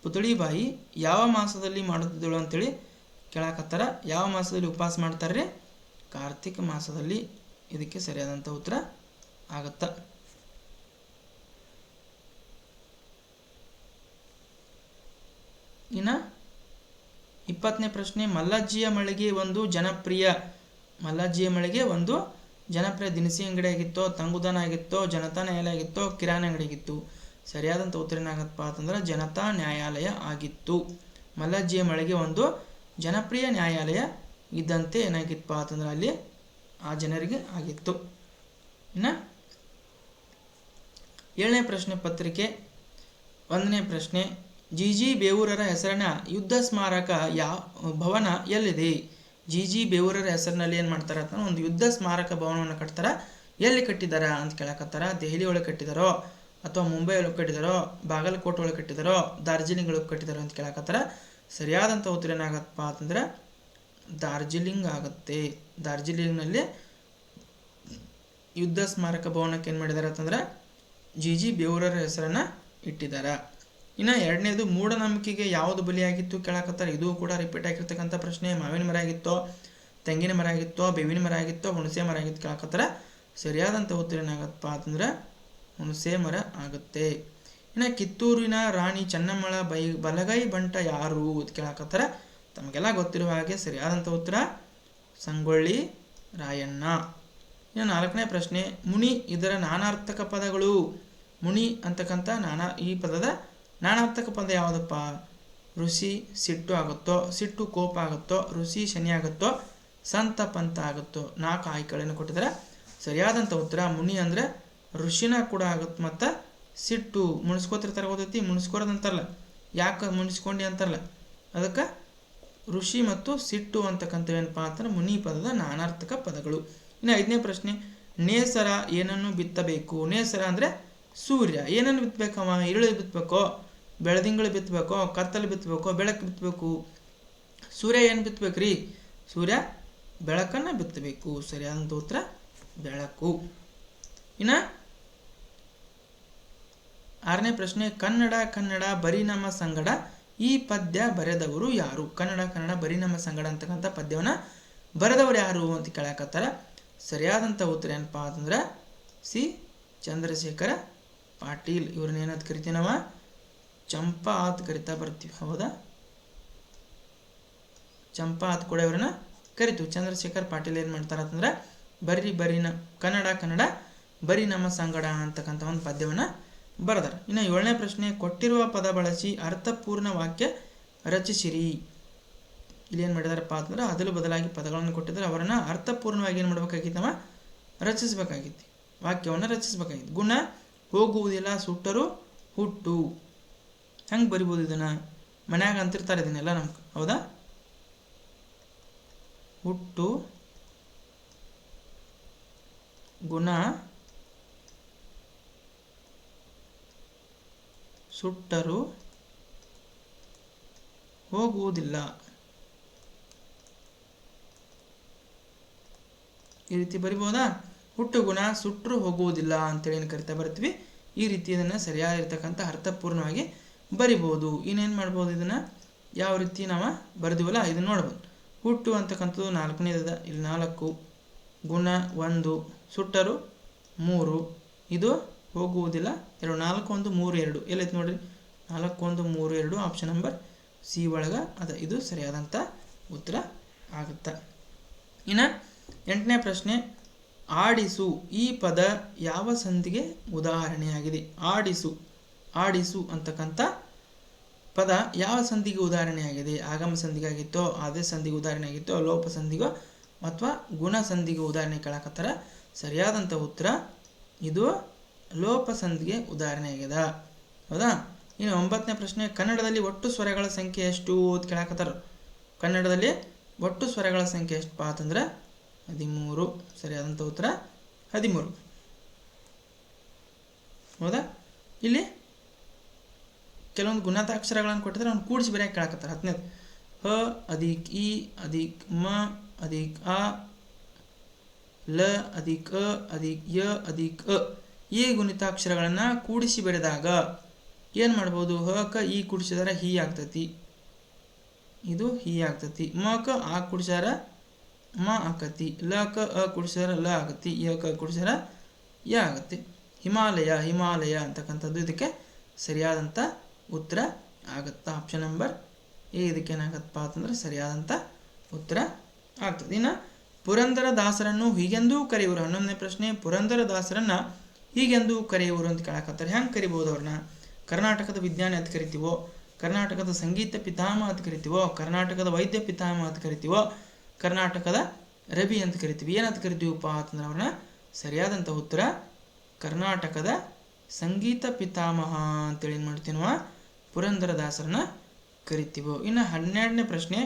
Speaker 1: ಪುತಳಿಬಾಯಿ ಯಾವ ಮಾಸದಲ್ಲಿ ಮಾಡುತ್ತಿದ್ದಳು ಅಂತೇಳಿ ಕೇಳಕತ್ತಾರ. ಯಾವ ಮಾಸದಲ್ಲಿ ಉಪವಾಸ ಮಾಡ್ತಾರೆ? ಕಾರ್ತಿಕ ಮಾಸದಲ್ಲಿ. ಇದಕ್ಕೆ ಸರಿಯಾದಂಥ ಉತ್ತರ ಆಗುತ್ತಾ? ಇನ್ನು 20ನೇ ಪ್ರಶ್ನೆ, ಮಲ್ಲಜ್ಜಿಯ ಮಳಿಗೆ ಒಂದು ಜನಪ್ರಿಯ ದಿನಸಿ ಅಂಗಡಿ ಆಗಿತ್ತೋ, ತಂಗುದಾನ ಆಗಿತ್ತೋ, ಜನತಾ ನ್ಯಾಯಾಲಯ ಆಗಿತ್ತೋ, ಕಿರಾಣಿ ಅಂಗಡಿ ಆಗಿತ್ತು. ಸರಿಯಾದಂಥ ಉತ್ತರ ಏನಾಗತ್ತಪ್ಪ ಅಂತಂದ್ರೆ ಜನತಾ ನ್ಯಾಯಾಲಯ ಆಗಿತ್ತು. ಮಲ್ಲಜ್ಜಿಯ ಮಳಿಗೆ ಒಂದು ಜನಪ್ರಿಯ ನ್ಯಾಯಾಲಯ ಇದ್ದಂತೆ ಏನಾಗಿತ್ತಪ್ಪ ಅಂತಂದ್ರೆ ಅಲ್ಲಿ ಆ ಜನರಿಗೆ ಆಗಿತ್ತು. ಇನ್ನು 7ನೇ ಪ್ರಶ್ನೆ ಪತ್ರಿಕೆ 1ನೇ ಪ್ರಶ್ನೆ, ಜಿ ಬೇವೂರರ ಹೆಸರಿನ ಯುದ್ಧ ಸ್ಮಾರಕ ಭವನ ಎಲ್ಲಿದೆ? ಜಿ ಬೇವೂರರ ಹೆಸರಿನಲ್ಲಿ ಏನು ಮಾಡ್ತಾರೆ ಅಂತ ಒಂದು ಯುದ್ಧ ಸ್ಮಾರಕ ಭವನವನ್ನು ಕಟ್ತಾರೆ. ಎಲ್ಲಿ ಕಟ್ಟಿದಾರ ಅಂತ ಕೇಳಕತ್ತಾರ. ದೆಹಲಿ ಒಳಗೆ ಕಟ್ಟಿದಾರೋ, ಅಥವಾ ಮುಂಬೈ ಒಳಗೆ ಕಟ್ಟಿದಾರೋ, ಬಾಗಲಕೋಟೆ ಒಳಗೆ ಕಟ್ಟಿದಾರೋ, ಡಾರ್ಜಿಲಿಂಗ್ ಒಳಗೆ ಕಟ್ಟಿದಾರೋ ಅಂತ ಕೇಳಕತ್ತಾರ. ಸರಿಯಾದಂಥ ಉತ್ತರ ಏನಾಗತ್ತಪ್ಪ ಅಂತಂದ್ರೆ ಡಾರ್ಜಿಲಿಂಗ್ ಆಗುತ್ತೆ. ಡಾರ್ಜಿಲಿಂಗ್ನಲ್ಲಿ ಯುದ್ಧ ಸ್ಮಾರಕ ಭವನಕ್ಕೆ ಏನು ಮಾಡಿದ್ದಾರೆ ಅಂತಂದ್ರೆ ಜಿ ಬೇವೂರರ ಹೆಸರನ್ನು ಇಟ್ಟಿದ್ದಾರೆ. ಇನ್ನು 2ನೇದು, ಮೂಢನಂಬಿಕೆಗೆ ಯಾವುದು ಬಲಿಯಾಗಿತ್ತು ಕೇಳಕತ್ತಾರೆ. ಇದು ಕೂಡ ರಿಪೀಟ್ ಆಗಿರ್ತಕ್ಕಂಥ ಪ್ರಶ್ನೆ. ಮಾವಿನ ಮರ ಆಗಿತ್ತೋ, ತೆಂಗಿನ ಮರ ಆಗಿತ್ತೋ, ಬೇವಿನ ಮರ ಆಗಿತ್ತೋ, ಹುಣಸೆ ಮರ ಆಗಿತ್ತು ಕೇಳಕತ್ತಾರೆ. ಸರಿಯಾದಂಥ ಉತ್ತರ ಏನಾಗತ್ತಪ್ಪ ಅಂತಂದ್ರೆ ಹುಣಸೆ ಮರ ಆಗುತ್ತೆ. ಇನ್ನು ಕಿತ್ತೂರಿನ ರಾಣಿ ಚೆನ್ನಮ್ಮಳ ಬಲಗೈ ಬಂಟ ಯಾರು ಅಂತ ಕೇಳಕತ್ತಾರೆ. ತಮಗೆಲ್ಲ ಗೊತ್ತಿರುವ ಹಾಗೆ ಸರಿಯಾದಂಥ ಉತ್ತರ ಸಂಗೊಳ್ಳಿ ರಾಯಣ್ಣ. ಇನ್ನು 4ನೇ ಪ್ರಶ್ನೆ, ಮುನಿ ಇದರ ನಾನಾರ್ಥಕ ಪದಗಳು. ಮುನಿ ಅಂತಕ್ಕಂಥ ಈ ಪದದ ನಾನಾರ್ಥಕ ಪದ ಯಾವುದಪ್ಪ? ಋಷಿ ಸಿಟ್ಟು ಆಗುತ್ತೋ, ಸಿಟ್ಟು ಕೋಪ ಆಗುತ್ತೋ, ಋಷಿ ಶನಿ ಆಗುತ್ತೋ, ಸಂತ ಪಂತ ಆಗುತ್ತೋ? 4 ಆಯ್ಕೆಗಳನ್ನು ಕೊಟ್ಟಿದ್ದಾರೆ. ಸರಿಯಾದಂಥ ಉತ್ತರ ಮುನಿ ಅಂದರೆ ಋಷಿನ ಕೂಡ ಆಗುತ್ತೆ, ಮತ್ತು ಸಿಟ್ಟು ಮುಣಿಸ್ಕೋತಿರ್ತಾರೆ ಗೊತ್ತೈತಿ. ಮುಣಿಸ್ಕೋರೋದಂತಾರಲ್ಲ, ಯಾಕೆ ಮುಣಿಸ್ಕೊಂಡು ಅಂತಾರಲ್ಲ, ಅದಕ್ಕೆ ಋಷಿ ಮತ್ತು ಸಿಟ್ಟು ಅಂತಕ್ಕಂಥವೇನಪ್ಪ ಅಂತಂದ್ರೆ ಮುನಿ ಪದದ ನಾನಾರ್ಥಕ ಪದಗಳು. ಇನ್ನು 5ನೇ ಪ್ರಶ್ನೆ, ನೇಸರ ಏನನ್ನು ಬಿತ್ತಬೇಕು? ನೇಸರ ಅಂದರೆ ಸೂರ್ಯ. ಏನನ್ನು ಬಿತ್ತಬೇಕವ? ಈರುಳ್ಳಿ ಬಿತ್ತಬೇಕೋ, ಬೆಳದಿಂಗಳು ಬಿತ್ತಬೇಕೋ, ಕತ್ತಲು ಬಿತ್ತಬೇಕೋ, ಬೆಳಕು ಬಿತ್ತಬೇಕು? ಸೂರ್ಯ ಏನು ಬಿತ್ತಬೇಕ್ರಿ? ಸೂರ್ಯ ಬೆಳಕನ್ನು ಬಿತ್ತಬೇಕು. ಸರಿಯಾದಂಥ ಉತ್ತರ ಬೆಳಕು. ಇನ್ನು 6ನೇ ಪ್ರಶ್ನೆ, ಕನ್ನಡ ಬರೀ ನಮ್ಮ ಸಂಗಡ ಈ ಪದ್ಯ ಬರೆದವರು ಯಾರು? ಕನ್ನಡ ಬರೀ ನಮ್ಮ ಸಂಗಡ ಅಂತಕ್ಕಂಥ ಪದ್ಯವನ್ನು ಬರೆದವರು ಯಾರು ಅಂತ ಕೇಳಕತ್ತಾರ. ಸರಿಯಾದಂಥ ಉತ್ತರ ಏನಪ್ಪ ಅಂತಂದ್ರೆ ಸಿ ಚಂದ್ರಶೇಖರ ಪಾಟೀಲ್. ಇವ್ರನ್ನ ಏನಂತ ಕರಿತೀವಿ ನಾವು? ಚಂಪಾ ಅಂತ ಕರಿತಾ ಬರ್ತೀವಿ. ಹೌದಾ? ಚಂಪಾ ಅಂತ ಕೂಡ ಇವ್ರನ್ನ ಕರಿತೀವಿ. ಚಂದ್ರಶೇಖರ್ ಪಾಟೀಲ್ ಏನು ಮಾಡ್ತಾರೆ ಅಂತಂದ್ರೆ ಕನ್ನಡ ಬರೀ ನಮ್ಮ ಸಂಗಡ ಅಂತಕ್ಕಂಥ ಒಂದು ಪದ್ಯವನ್ನು ಬರೆದಾರೆ. ಇನ್ನು 7ನೇ ಪ್ರಶ್ನೆ, ಕೊಟ್ಟಿರುವ ಪದ ಬಳಸಿ ಅರ್ಥಪೂರ್ಣ ವಾಕ್ಯ ರಚಿಸಿರಿ. ಇಲ್ಲಿ ಏನು ಮಾಡಿದಾರಪ್ಪ ಅಂತಂದ್ರೆ ಅದಲು ಬದಲಾಗಿ ಪದಗಳನ್ನು ಕೊಟ್ಟಿದ್ದಾರೆ. ಅವರನ್ನು ಅರ್ಥಪೂರ್ಣವಾಗಿ ಏನು ಮಾಡಬೇಕಾಗಿತ್ತು? ನಾವು ರಚಿಸಬೇಕಾಗಿತ್ತು, ವಾಕ್ಯವನ್ನು ರಚಿಸಬೇಕಾಗಿತ್ತು. ಗುಣ ಹೋಗುವುದಿಲ್ಲ, ಸುಟ್ಟರು ಹುಟ್ಟು. ಹೆಂಗೆ ಬರಿಬೋದು ಇದನ್ನು? ಮನ್ಯಾಗ ಅಂತಿರ್ತಾರೆ ಇದನ್ನೆಲ್ಲ ನಮ್ಗೆ. ಹೌದಾ? ಹುಟ್ಟು, ಗುಣ, ಸುಟ್ಟರು ಹೋಗುವುದಿಲ್ಲ. ಈ ರೀತಿ ಬರಿಬೋದಾ? ಹುಟ್ಟು, ಗುಣ, ಸುಟ್ಟರು ಹೋಗುವುದಿಲ್ಲ ಅಂತೇಳಿ ಏನು ಕರಿತಾ ಬರ್ತೀವಿ. ಈ ರೀತಿ ಇದನ್ನು ಸರಿಯಾಗಿರ್ತಕ್ಕಂಥ ಅರ್ಥಪೂರ್ಣವಾಗಿ ಬರಿಬೋದು. ಇನ್ನೇನು ಮಾಡ್ಬೋದು? ಇದನ್ನು ಯಾವ ರೀತಿ ನಾವು ಬರೆದಿವಲ್ಲ ಇದನ್ನು ನೋಡ್ಬೋದು. ಹುಟ್ಟು ಅಂತಕ್ಕಂಥದ್ದು 4ನೇದ, ಇಲ್ಲಿ 4, ಗುಣ 1, ಸುಟ್ಟರು 3, ಇದು ಹೋಗುವುದಿಲ್ಲ 2, 4, 1, 3, 2 ಎಲ್ಲೈತೆ ನೋಡ್ರಿ. 4, 1, 3, 2 ಆಪ್ಷನ್ ನಂಬರ್ ಸಿ ಒಳಗೆ ಅದ. ಇದು ಸರಿಯಾದಂಥ ಉತ್ತರ ಆಗುತ್ತೆ. ಇನ್ನು 8ನೇ ಪ್ರಶ್ನೆ, ಆಡಿಸು ಈ ಪದ ಯಾವ ಸಂಧಿಗೆ ಉದಾಹರಣೆಯಾಗಿದೆ? ಆಡಿಸು ಅಂತಕ್ಕಂಥ ಪದ ಯಾವ ಸಂಧಿಗೆ ಉದಾಹರಣೆಯಾಗಿದೆ? ಆಗಮ ಸಂಧಿಗಾಗಿತ್ತೋ, ಆದೇಶ ಸಂಧಿಗೆ ಉದಾಹರಣೆಯಾಗಿತ್ತೋ, ಲೋಪ ಸಂಧಿಗೋ ಅಥವಾ ಗುಣ ಸಂಧಿಗೆ ಉದಾಹರಣೆ ಕೇಳಕತ್ತಾರ. ಸರಿಯಾದಂಥ ಉತ್ತರ ಇದು ಲೋಪ ಸಂಧಿಗೆ ಉದಾಹರಣೆಯಾಗಿದೆ. ಹೌದಾ? ಇನ್ನು 9ನೇ ಪ್ರಶ್ನೆ, ಕನ್ನಡದಲ್ಲಿ ಒಟ್ಟು ಸ್ವರಗಳ ಸಂಖ್ಯೆ ಎಷ್ಟು ಅಂತ ಕೇಳಕತ್ತಾರ. ಕನ್ನಡದಲ್ಲಿ ಒಟ್ಟು ಸ್ವರಗಳ ಸಂಖ್ಯೆ ಎಷ್ಟಪ್ಪ ಅಂತಂದ್ರೆ 13. ಸರಿಯಾದಂಥ ಉತ್ತರ 13. ಹೌದಾ? ಇಲ್ಲಿ ಕೆಲವೊಂದು ಗುಣಾತಾಕ್ಷರಗಳನ್ನು ಕೊಟ್ಟಿದ್ರೆ ಅವ್ನು ಕೂಡಿಸಿ ಬರೆಯಕ್ಕೆ ಕೇಳಕತ್ತಾರೆ. 10ನೇದು ಹ ಅಧಿಕ್ ಇ ಅಧಿಕ್ ಮ ಅಧಿಕ್ ಆ ಲ ಅಧಿಕ್ ಅ ಅಧಿಕ್ ಯ ಅಧಿಕ್ ಅ ಈ ಗುಣಿತಾಕ್ಷರಗಳನ್ನು ಕೂಡಿಸಿ ಬರೆದಾಗ ಏನು ಮಾಡ್ಬೋದು? ಹ ಕ ಈ ಕೂಡಿಸಿದಾರ ಹಿ ಆಗ್ತತಿ, ಇದು ಹಿ ಆಗ್ತತಿ. ಮ ಕ ಆ ಕೂಡಿಸಾರ ಮ ಆಕತಿ, ಲ ಕ ಅ ಕೂಡಿಸಾರ ಲ ಆಗತಿ, ಯ ಕ ಕೂಡಿಸಾರ ಯ ಆಗತ್ತೆ. ಹಿಮಾಲಯ ಅಂತಕ್ಕಂಥದ್ದು ಇದಕ್ಕೆ ಸರಿಯಾದಂಥ ಉತ್ತರ ಆಗುತ್ತಾ. ಆಪ್ಷನ್ ನಂಬರ್ ಇದಕ್ಕೇನಾಗತ್ತಪ್ಪ ಅಂತಂದ್ರೆ ಸರಿಯಾದಂಥ ಉತ್ತರ ಆಗ್ತದೆ. ಇನ್ನು ಪುರಂದರದಾಸರನ್ನು ಹೀಗೆಂದೂ ಕರೆಯುವರು. 11ನೇ ಪ್ರಶ್ನೆ, ಪುರಂದರದಾಸರನ್ನು ಹೀಗೆಂದೂ ಕರೆಯುವರು ಅಂತ ಕೇಳಕತ್ತಾರೆ. ಹೆಂಗೆ ಕರಿಬೋದು ಅವ್ರನ್ನ? ಕರ್ನಾಟಕದ ವಿಜ್ಞಾನಿ ಅಂತ ಕರಿತೀವೋ, ಕರ್ನಾಟಕದ ಸಂಗೀತ ಪಿತಾಮಹ ಅಂತ ಕರಿತೀವೋ, ಕರ್ನಾಟಕದ ವೈದ್ಯ ಪಿತಾಮಹ ಅಂತ ಕರಿತೀವೋ, ಕರ್ನಾಟಕದ ರವಿ ಅಂತ ಕರಿತೀವಿ, ಏನಂತ ಕರಿತೀವಪ್ಪ ಅಂತಂದ್ರೆ ಅವ್ರನ್ನ ಸರಿಯಾದಂಥ ಉತ್ತರ ಕರ್ನಾಟಕದ ಸಂಗೀತ ಪಿತಾಮಹ ಅಂತೇಳಿ ಏನು ಮಾಡ್ತೀವಿ ನಾವು ಪುರಂದರದಾಸರನ್ನ ಕರಿತೀವೋ. ಇನ್ನು 12ನೇ ಪ್ರಶ್ನೆ,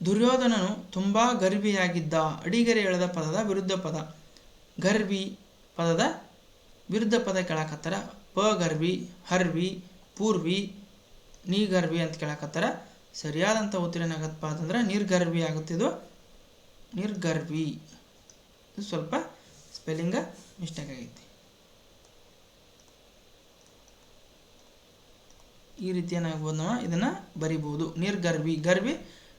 Speaker 1: ದುರ್ಯೋಧನನು ತುಂಬ ಗರ್ಭಿಯಾಗಿದ್ದ. ಅಡಿಗೆರೆ ಎಳೆದ ಪದದ ವಿರುದ್ಧ ಪದ. ಗರ್ವಿ ಪದದ ವಿರುದ್ಧ ಪದ ಕೇಳಕತ್ತಾರ. ಪಗರ್ವಿ, ಹರ್ವಿ, ಪೂರ್ವಿ, ನೀಗರ್ವಿ ಅಂತ ಕೇಳಕತ್ತಾರ. ಸರಿಯಾದಂಥ ಉತ್ತರ ಏನಾಗತ್ತಪ್ಪ ಅಂತಂದ್ರೆ ನಿರ್ಗರ್ವಿ ಆಗುತ್ತಿದ್ದು, ನಿರ್ಗರ್ವಿ. ಇದು ಸ್ವಲ್ಪ ಸ್ಪೆಲ್ಲಿಂಗ ಮಿಸ್ಟೇಕ್ ಆಗೈತಿ. ಈ ರೀತಿ ಏನಾಗ್ಬೋದು, ನಾವು ಇದನ್ನು ಬರಿಬೋದು. ನಿರ್ಗರ್ವಿ, ಗರ್ವಿ,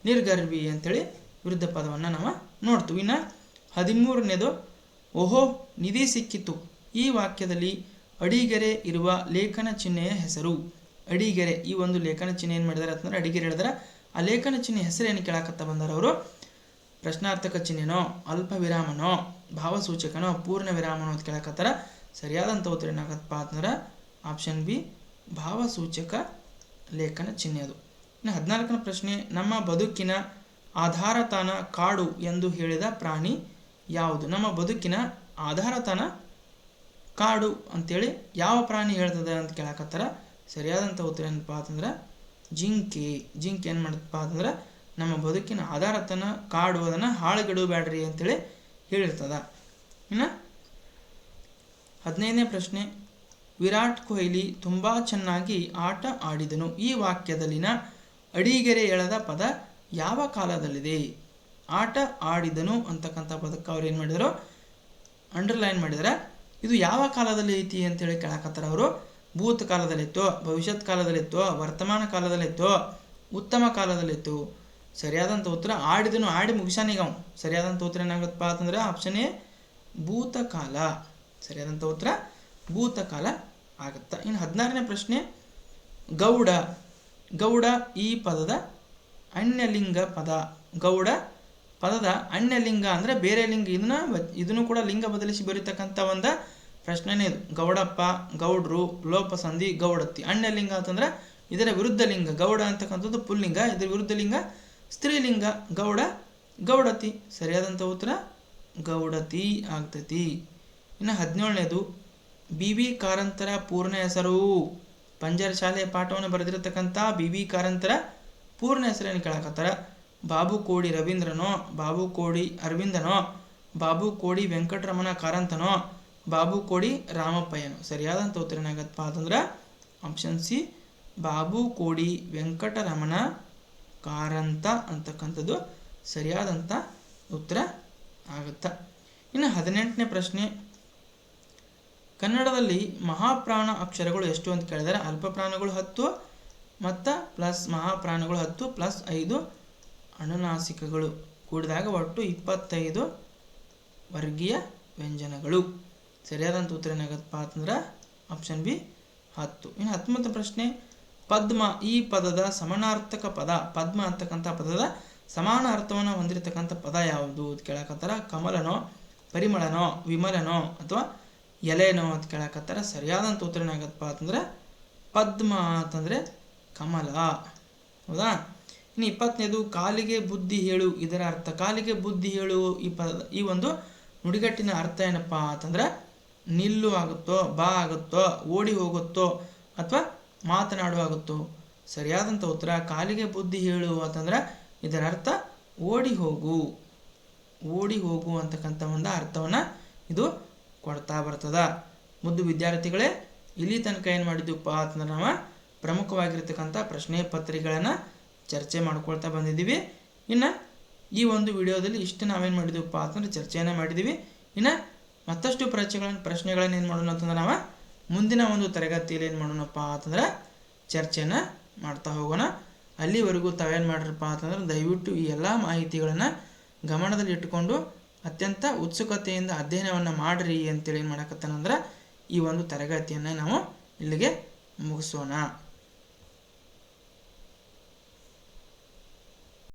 Speaker 1: ನಿರ್ಗರ್ವಿ ಅಂತೇಳಿ ವಿರುದ್ಧ ಪದವನ್ನು ನಾವು ನೋಡ್ತೀವಿ. ಇನ್ನು 13ನೇದು, ಓಹೋ ನಿಧಿ ಸಿಕ್ಕಿತು. ಈ ವಾಕ್ಯದಲ್ಲಿ ಅಡಿಗೆರೆ ಇರುವ ಲೇಖನ ಚಿಹ್ನೆಯ ಹೆಸರು. ಅಡಿಗೆರೆ ಈ ಒಂದು ಲೇಖನ ಚಿಹ್ನೆ ಏನು ಮಾಡಿದಾರೆ ಅಂತಂದ್ರೆ ಅಡಿಗೆರೆ ಹೇಳಿದಾರೆ. ಆ ಲೇಖನ ಚಿಹ್ನೆ ಹೆಸರು ಏನು ಕೇಳಕತ್ತ ಬಂದಾರ ಅವರು? ಪ್ರಶ್ನಾರ್ಥಕ ಚಿಹ್ನೆನೋ, ಅಲ್ಪ ವಿರಾಮನೋ, ಭಾವಸೂಚಕನೋ, ಪೂರ್ಣ ವಿರಾಮನೋ ಅಂತ ಕೇಳಕತ್ತಾರ. ಸರಿಯಾದಂಥ ಉತ್ತರ ಏನಾಗತ್ತಪ್ಪ ಅಂತಂದ್ರೆ ಆಪ್ಷನ್ ಬಿ, ಭಾವಸೂಚಕ ಲೇಖನ ಚಿಹ್ನೆ ಅದು. ಇನ್ನು 14ನೇ ಪ್ರಶ್ನೆ, ನಮ್ಮ ಬದುಕಿನ ಆಧಾರತಾಣ ಕಾಡು ಎಂದು ಹೇಳಿದ ಪ್ರಾಣಿ ಯಾವುದು? ನಮ್ಮ ಬದುಕಿನ ಆಧಾರತಾಣ ಕಾಡು ಅಂತೇಳಿ ಯಾವ ಪ್ರಾಣಿ ಹೇಳ್ತದೆ ಅಂತ ಕೇಳಕತ್ತಾರ. ಸರಿಯಾದಂಥ ಉತ್ತರ ಏನಪ್ಪ ಅಂತಂದ್ರೆ ಜಿಂಕೆ. ಜಿಂಕೆ ಏನು ಮಾಡುತ್ತಪ್ಪ ಅಂತಂದ್ರೆ ನಮ್ಮ ಬದುಕಿನ ಆಧಾರತಾಣ ಕಾಡು, ಅದನ್ನು ಹಾಳುಗೆಡಬೇಡ್ರಿ ಅಂತೇಳಿ ಹೇಳಿರ್ತದ. ಇನ್ನು 15ನೇ ಪ್ರಶ್ನೆ, ವಿರಾಟ್ ಕೊಹ್ಲಿ ತುಂಬ ಚೆನ್ನಾಗಿ ಆಟ ಆಡಿದನು. ಈ ವಾಕ್ಯದಲ್ಲಿನ ಅಡಿಗೆರೆ ಎಳೆದ ಪದ ಯಾವ ಕಾಲದಲ್ಲಿದೆ? ಆಟ ಆಡಿದನು ಅಂತಕ್ಕಂಥ ಪದಕ್ಕೆ ಅವ್ರು ಏನು ಮಾಡಿದರು? ಅಂಡರ್ಲೈನ್ ಮಾಡಿದರೆ. ಇದು ಯಾವ ಕಾಲದಲ್ಲಿ ಐತಿ ಅಂತೇಳಿ ಕೇಳಕತ್ತಾರ ಅವರು. ಭೂತ ಕಾಲದಲ್ಲಿತ್ತೋ, ಭವಿಷ್ಯತ್ ಕಾಲದಲ್ಲಿತ್ತೋ, ವರ್ತಮಾನ ಕಾಲದಲ್ಲಿತ್ತೋ, ಉತ್ತಮ ಕಾಲದಲ್ಲಿತ್ತು? ಸರಿಯಾದಂಥ ಉತ್ತರ ಆಡಿದನು, ಆಡಿ ಮುಗಿಸಾನೀಗ ಅವನು. ಸರಿಯಾದಂಥ ಉತ್ತರ ಏನಾಗುತ್ತಪ್ಪ ಅಂತಂದ್ರೆ ಆಪ್ಷನ್ ಎ, ಭೂತಕಾಲ. ಸರಿಯಾದಂಥ ಉತ್ತರ ಭೂತಕಾಲ ಆಗುತ್ತಾ. ಇನ್ನು 16ನೇ ಪ್ರಶ್ನೆ, ಗೌಡ. ಗೌಡ ಈ ಪದದ ಅನ್ಯಲಿಂಗ ಪದ. ಗೌಡ ಪದದ ಅನ್ಯಲಿಂಗ ಅಂದರೆ ಬೇರೆ ಲಿಂಗ. ಇದನ್ನು ಕೂಡ ಲಿಂಗ ಬದಲಿಸಿ ಬರೀತಕ್ಕಂಥ ಒಂದು ಪ್ರಶ್ನೆನೇ ಇದು. ಗೌಡಪ್ಪ, ಗೌಡ್ರು, ಲೋಪಸಂಧಿ, ಗೌಡತಿ. ಅನ್ಯಲಿಂಗ ಅಂತಂದ್ರೆ ಇದರ ವಿರುದ್ಧ ಲಿಂಗ. ಗೌಡ ಅಂತಕ್ಕಂಥದ್ದು ಪುಲ್ಲಿಂಗ, ಇದರ ವಿರುದ್ಧ ಲಿಂಗ ಸ್ತ್ರೀಲಿಂಗ. ಗೌಡ, ಗೌಡತಿ. ಸರಿಯಾದಂಥ ಉತ್ತರ ಗೌಡತಿ ಆಗ್ತತಿ. ಇನ್ನು 17ನೇದು, ಬಿ ಕಾರಂತರ ಪೂರ್ಣ ಹೆಸರು. ಪಂಜರ ಶಾಲೆಯ ಪಾಠವನ್ನು ಬರೆದಿರತಕ್ಕಂಥ ಬಿ ಕಾರಂತರ ಪೂರ್ಣ ಹೆಸರೇನು ಕೇಳಕತ್ತಾರ? ಬಾಬು ಕೋಡಿ ರವೀಂದ್ರನೋ, ಬಾಬು ಕೋಡಿ ಅರವಿಂದನೋ, ಬಾಬು ಕೋಡಿ ವೆಂಕಟರಮಣ ಕಾರಂತನೋ, ಬಾಬು ಕೋಡಿ ರಾಮಪ್ಪಯ್ಯನೋ? ಸರಿಯಾದಂಥ ಉತ್ತರ ಏನಾಗತ್ತಪ್ಪ ಅಂತಂದ್ರೆ ಆಪ್ಷನ್ ಸಿ, ಬಾಬು ಕೋಡಿ ವೆಂಕಟರಮಣ ಕಾರಂತ ಅಂತಕ್ಕಂಥದ್ದು ಸರಿಯಾದಂಥ ಉತ್ತರ ಆಗುತ್ತಾ. ಇನ್ನು 18ನೇ ಪ್ರಶ್ನೆ, ಕನ್ನಡದಲ್ಲಿ ಮಹಾಪ್ರಾಣ ಅಕ್ಷರಗಳು ಎಷ್ಟು ಅಂತ ಕೇಳಿದರೆ ಅಲ್ಪ ಪ್ರಾಣಗಳು 10 ಮತ್ತು ಪ್ಲಸ್ ಮಹಾಪ್ರಾಣಗಳು 10 ಪ್ಲಸ್ 5 ಅನುನಾಸಿಕಗಳು ಕೂಡಿದಾಗ ಒಟ್ಟು 25 ವರ್ಗೀಯ ವ್ಯಂಜನಗಳು. ಸರಿಯಾದಂಥ ಉತ್ತರ ಏನಾಗತ್ತಪ್ಪ ಅಂತಂದ್ರೆ ಆಪ್ಷನ್ ಬಿ 10. ಇನ್ನು 19ನೇ ಪ್ರಶ್ನೆ, ಪದ್ಮ ಈ ಪದದ ಸಮಾನಾರ್ಥಕ ಪದ. ಪದ್ಮ ಅಂತಕ್ಕಂಥ ಪದದ ಸಮಾನ ಅರ್ಥವನ್ನು ಹೊಂದಿರತಕ್ಕಂಥ ಪದ ಯಾವುದು ಅಂತ ಕೇಳಕತ್ತಾರ. ಕಮಲನೋ, ಪರಿಮಳನೋ, ವಿಮಲನೋ ಅಥವಾ ಎಲೆನೋ ಅಂತ ಕೇಳಕತ್ತಾರ. ಸರಿಯಾದಂಥ ಉತ್ತರ ಏನಾಗತ್ತಪ್ಪ ಅಂತಂದ್ರೆ ಪದ್ಮ ಅಂತಂದರೆ ಕಮಲ. ಹೌದಾ? ಇನ್ನು 20ನೇದು, ಕಾಲಿಗೆ ಬುದ್ಧಿ ಹೇಳು ಇದರ ಅರ್ಥ. ಕಾಲಿಗೆ ಬುದ್ಧಿ ಹೇಳು ಈ ಪದ ಈ ಒಂದು ನುಡಿಗಟ್ಟಿನ ಅರ್ಥ ಏನಪ್ಪ ಅಂತಂದ್ರೆ ನಿಲ್ಲು ಆಗುತ್ತೋ, ಬಾ ಆಗುತ್ತೋ, ಓಡಿ ಹೋಗುತ್ತೋ ಅಥವಾ ಮಾತನಾಡುವಾಗುತ್ತೋ? ಸರಿಯಾದಂಥ ಉತ್ತರ ಕಾಲಿಗೆ ಬುದ್ಧಿ ಹೇಳು ಅಂತಂದ್ರೆ ಇದರ ಅರ್ಥ ಓಡಿ ಹೋಗು, ಓಡಿ ಹೋಗು ಅಂತಕ್ಕಂಥ ಒಂದು ಅರ್ಥವನ್ನು ಇದು ಕೊಡ್ತಾ ಬರ್ತದ. ಮುದ್ದು ವಿದ್ಯಾರ್ಥಿಗಳೇ, ಇಲ್ಲಿ ತನಕ ಏನು ಮಾಡಿದ್ದೀವಪ್ಪ ಅಂತಂದ್ರೆ ನಾವು ಪ್ರಮುಖವಾಗಿರ್ತಕ್ಕಂಥ ಪ್ರಶ್ನೆ ಪತ್ರಿಕೆಗಳನ್ನು ಚರ್ಚೆ ಮಾಡ್ಕೊಳ್ತಾ ಬಂದಿದ್ದೀವಿ. ಇನ್ನು ಈ ಒಂದು ವಿಡಿಯೋದಲ್ಲಿ ಇಷ್ಟು ನಾವೇನು ಮಾಡಿದ್ದೀವಪ್ಪ ಅಂತಂದ್ರೆ ಚರ್ಚೆಯನ್ನು ಮಾಡಿದ್ದೀವಿ. ಇನ್ನು ಮತ್ತಷ್ಟು ಪ್ರಶ್ನೆಗಳನ್ನು ಏನು ಮಾಡೋಣ ಅಂತಂದ್ರೆ ನಾವು ಮುಂದಿನ ಒಂದು ತರಗತಿಯಲ್ಲಿ ಏನು ಮಾಡೋಣಪ್ಪ ಅಂತಂದ್ರೆ ಚರ್ಚೆಯನ್ನು ಮಾಡ್ತಾ ಹೋಗೋಣ. ಅಲ್ಲಿವರೆಗೂ ತಾವೇನು ಮಾಡ್ರಪ್ಪ ಅಂತಂದ್ರೆ ದಯವಿಟ್ಟು ಈ ಎಲ್ಲ ಮಾಹಿತಿಗಳನ್ನು ಗಮನದಲ್ಲಿ ಇಟ್ಟುಕೊಂಡು ಅತ್ಯಂತ ಉತ್ಸುಕತೆಯಿಂದ ಅಧ್ಯಯನವನ್ನು ಮಾಡಿರಿ ಅಂತೇಳಿ ಏನು ಮಾಡಕತ್ತಾನಂದ್ರೆ ಈ ಒಂದು ತರಗತಿಯನ್ನು ನಾವು ಇಲ್ಲಿಗೆ ಮುಗಿಸೋಣ.